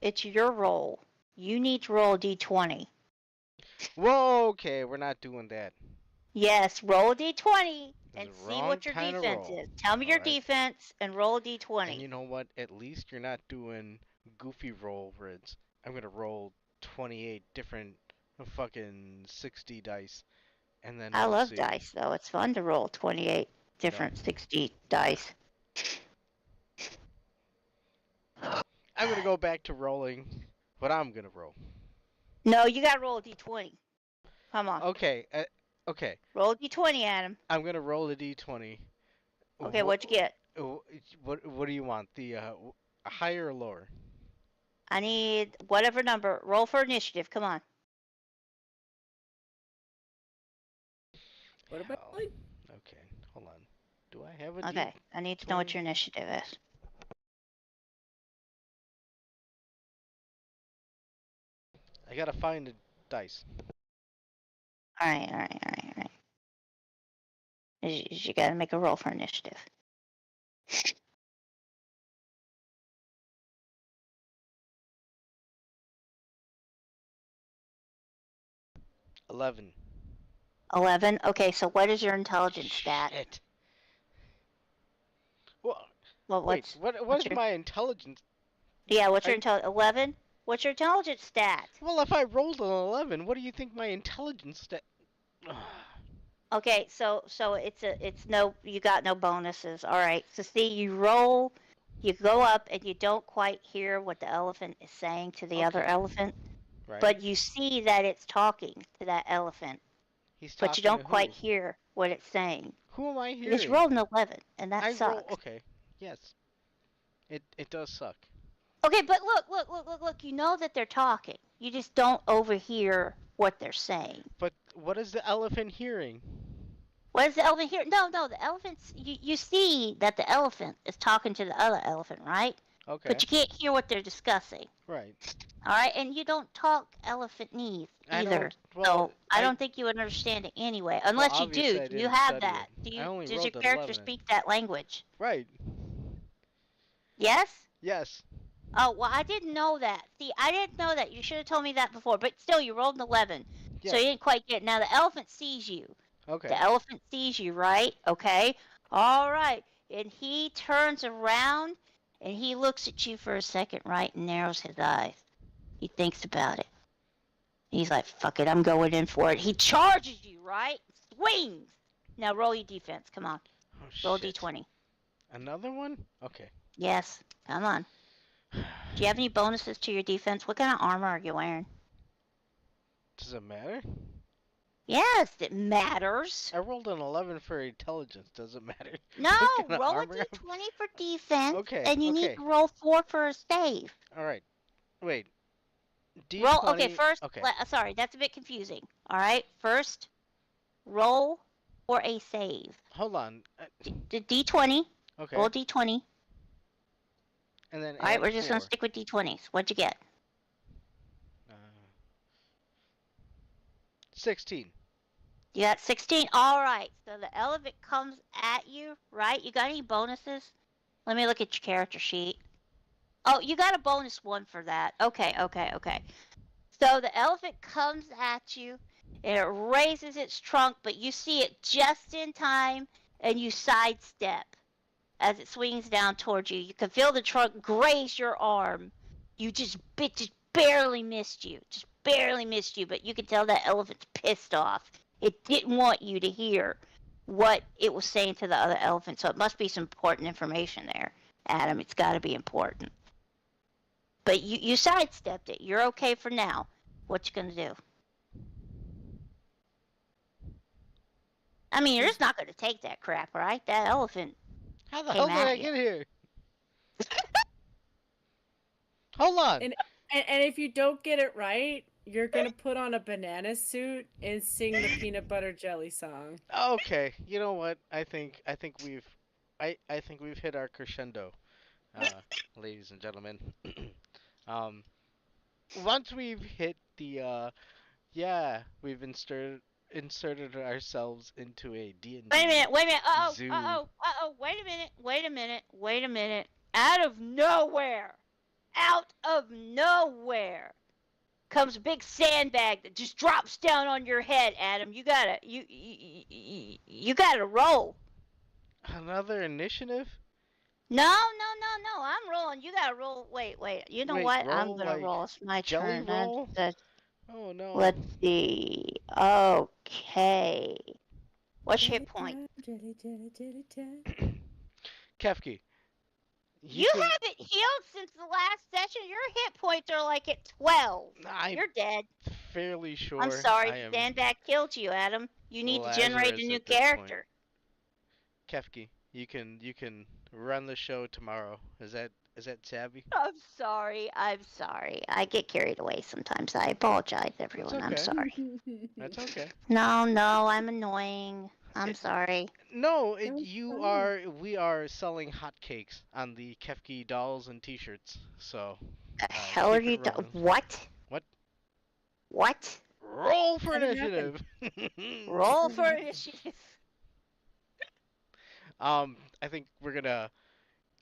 It's your role. You need to roll a d20. Whoa, okay, we're not doing that. Yes, roll a d20 This and is see wrong what your kinda defense roll. is. Tell me your Alright. defense and roll a d20. And you know what? At least you're not doing goofy roll where it's, I'm gonna roll 28 different fucking 60 dice, and then I we'll love see. dice, though. It's fun to roll 28 different 60 dice. I'm gonna go back to rolling what I'm gonna roll. No, you gotta roll a d20. Come on. Okay, okay. Roll a d20, Adam. I'm gonna roll a d20. Okay, what'd you get? What do you want? The higher or lower? I need whatever number. Roll for initiative. Come on. What about Hell. like? Okay, hold on. Do I have a Okay, I need to know what your initiative is. I gotta find the dice. Alright. You gotta make a roll for initiative. $11. 11? Okay, so what is your intelligence stat? Shit. Well, Well, wait, what is my intelligence? Yeah, what's your intelligence? 11? What's your intelligence stat? Well, if I rolled an 11, what do you think my intelligence stat? Okay, so it's no, you got no bonuses. All right. So see, you roll, you go up, and you don't quite hear what the elephant is saying to the other elephant, Right. but you see that it's talking to that elephant. He's but talking you don't to quite who? hear what it's saying. Who am I hearing? It's rolled an 11, and that I sucks. Okay, yes. It does suck. Okay, but look. You know that they're talking. You just don't overhear what they're saying. But what is the elephant hearing? What is the elephant hearing? No, the elephant's. You see that the elephant is talking to the other elephant, right? Okay. But you can't hear what they're discussing. Right. All right, and you don't talk elephantese either. So I don't think you would understand it anyway, unless you do. I Do you didn't have study that? it. Do I you? only Does your rolled an character 11. speak that language? Right. Yes. Yes. Oh, well, I didn't know that. See, I didn't know that. You should have told me that before. But still, you rolled an 11. Yeah. So you didn't quite get it. Now, the elephant sees you. Okay. The elephant sees you, right? Okay. All right. And he turns around, and he looks at you for a second, right, and narrows his eyes. He thinks about it. He's like, fuck it, I'm going in for it. He charges you, right? Swings. Now, roll your defense. Come on. Oh, Roll shit. D20. Another one? Okay. Yes. Come on. Do you have any bonuses to your defense? What kind of armor are you wearing? Does it matter? Yes, it matters. I rolled an 11 for intelligence. Does it matter? No, What kind of roll a armor d20 for defense, Okay, and you need okay. to roll 4 for a save. All right. Wait. D20. Roll. Okay, first. Okay. Sorry, that's a bit confusing. All right, first, roll for a save. Hold on. The d20. Okay. Roll d20. And then. All right, we're just 4. gonna stick with d20s. What'd you get? 16. You got 16. All right. So the elephant comes at you, right? You got any bonuses? Let me look at your character sheet. Oh, you got a bonus 1 for that. Okay. So the elephant comes at you, and it raises its trunk, but you see it just in time, and you sidestep as it swings down towards you. You can feel the trunk graze your arm. You just barely missed you. Just barely missed you, but you can tell that elephant's pissed off. It didn't want you to hear what it was saying to the other elephant, so it must be some important information there, Adam. It's got to be important. But you sidestepped it. You're okay for now. What you gonna do? I mean, you're just not going to take that crap, right? That elephant How the came hell did at I you. get here? Hold on. And if you don't get it right, you're gonna put on a banana suit and sing the peanut butter jelly song. Okay, you know what? I think we've hit our crescendo, ladies and gentlemen. um, once we've hit the we've inserted ourselves into a D&D Wait a minute, zoo. wait a minute. Out of nowhere, comes a big sandbag that just drops down on your head, Adam. You gotta roll. Another initiative? No, I'm rolling. You gotta roll. Wait. You know what? I'm Roll gonna like roll. It's my jelly turn. roll? Oh no. Let's see. Okay. What's your hit point? Kefki. You haven't healed since the last session. Your hit points are like at 12. You're dead. Fairly sure. I'm sorry, I am Sandbag killed you, Adam. You need to generate a Lazarus new at this character. Kefki, you can run the show tomorrow. Is that savvy? I'm sorry. I get carried away sometimes. I apologize, everyone. That's I'm okay. sorry. That's okay. No, I'm annoying. I'm sorry. No, we are selling hotcakes on the Kefki dolls and T-shirts. So. The hell are you doing? What? What? Roll for initiative. Roll for initiative. I think we're gonna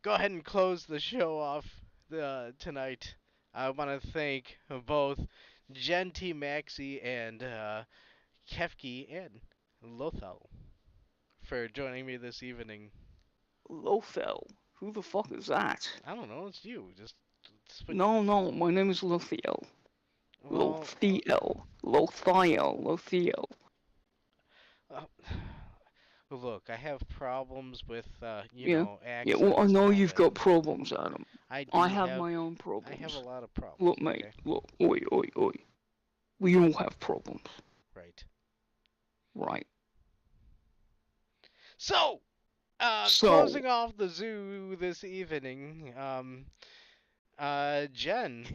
go ahead and close the show off tonight. I want to thank both JenTMaxi and Kefki and Lothiael for joining me this evening. Lothiael? Who the fuck is that? I don't know. It's you. No, my name is Lothiael. Well, Lothiael. Look, I have problems with accents. Yeah, well, I know you've got problems, Adam. I have my own problems. I have a lot of problems. Look, mate, okay? look, oi. We all have problems. Right. Right. So, closing off the zoo this evening, Jen,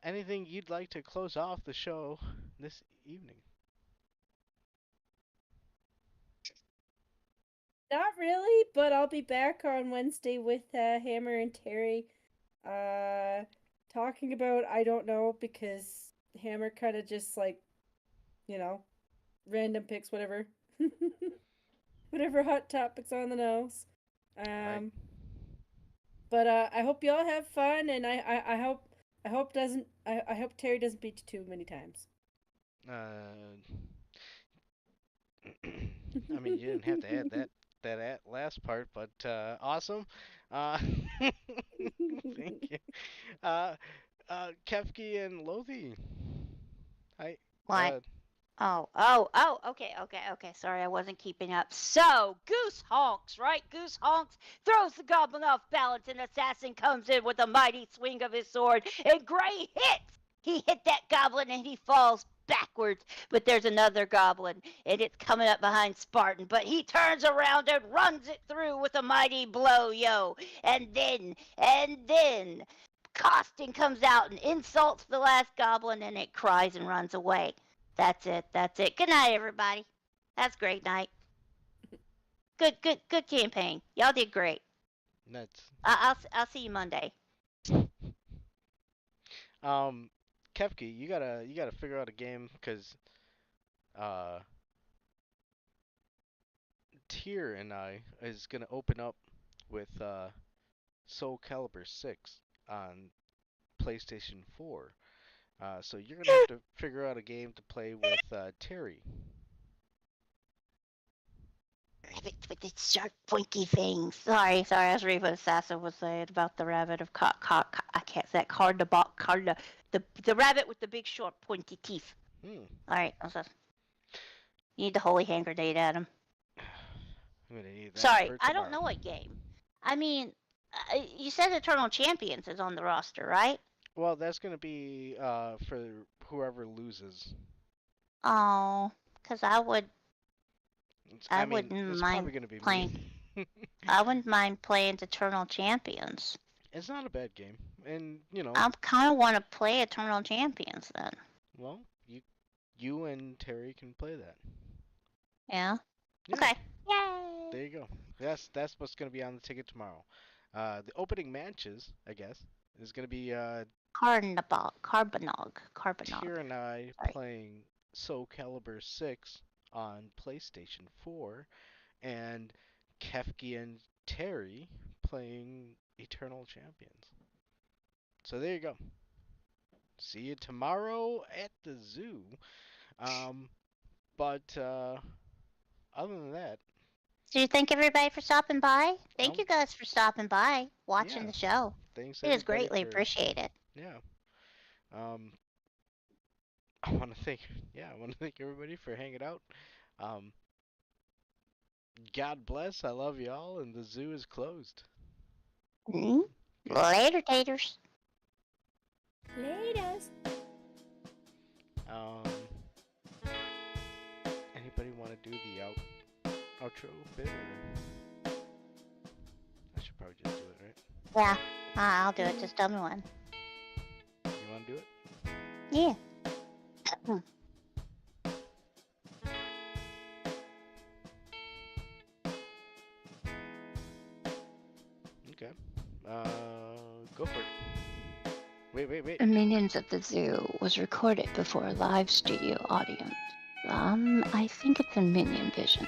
anything you'd like to close off the show this evening? Not really, but I'll be back on Wednesday with Hammer and Terry, talking about I don't know, because Hammer kind of just random picks whatever, whatever hot topics on the nose. Right. But I hope y'all have fun, and I hope Terry doesn't beat you too many times. I mean, you didn't have to add that last part, but awesome. Thank you. Kefki and Lothi. What? Okay. Sorry, I wasn't keeping up. So, Goose honks, right? Goose honks, throws the goblin off balance, and Assassin comes in with a mighty swing of his sword, and Gray hits! He hit that goblin, and he falls backwards, but there's another goblin, and it's coming up behind Spartan, but he turns around and runs it through with a mighty blow, and then, Costin comes out and insults the last goblin, and it cries and runs away. That's it. Good night, everybody. That's a great night. Good campaign. Y'all did great. Nuts. I'll see you Monday. Kefki, you gotta figure out a game, because Tyr and I is gonna open up with Soul Calibur 6 on PlayStation 4. So you're gonna have to figure out a game to play with Terry. Rabbit with its sharp, pointy things. Sorry. I was reading what Assassin was saying about the rabbit of I can't say that. The rabbit with the big, short, pointy teeth. All right. You need the holy hand grenade, Adam. I'm gonna need that. Sorry, I don't know what game. I mean, you said Eternal Champions is on the roster, right? Well, that's gonna be for whoever loses. Oh, because I would. I mean, wouldn't it's mind probably gonna be playing. me. I wouldn't mind playing Eternal Champions. It's not a bad game, and I kind of want to play Eternal Champions then. well, you and Terry can play that. Yeah. Yeah, Okay. Yay! there you go. That's what's gonna be on the ticket tomorrow. The opening matches, I guess, is gonna be Carbonog. Tyr and I Sorry. playing Soul Calibur 6 on PlayStation 4, and Kefki and Terry playing Eternal Champions. So there you go. See you tomorrow at the zoo. But other than that, So you thank everybody for stopping by? Thank Um, you guys for stopping by, watching yeah, the show. thanks It is everybody greatly for appreciated. yeah. I want to thank everybody for hanging out. God bless. I love y'all, and the zoo is closed. Mm-hmm. Later, taters. Laters. Anybody want to do the outro bit? Or... I should probably just do it, right? Yeah, I'll do it. Just tell me when. You want to do it? Yeah. Okay. Go for it. Wait. The Minions of the Zoo was recorded before a live studio audience. I think it's in Minion Vision.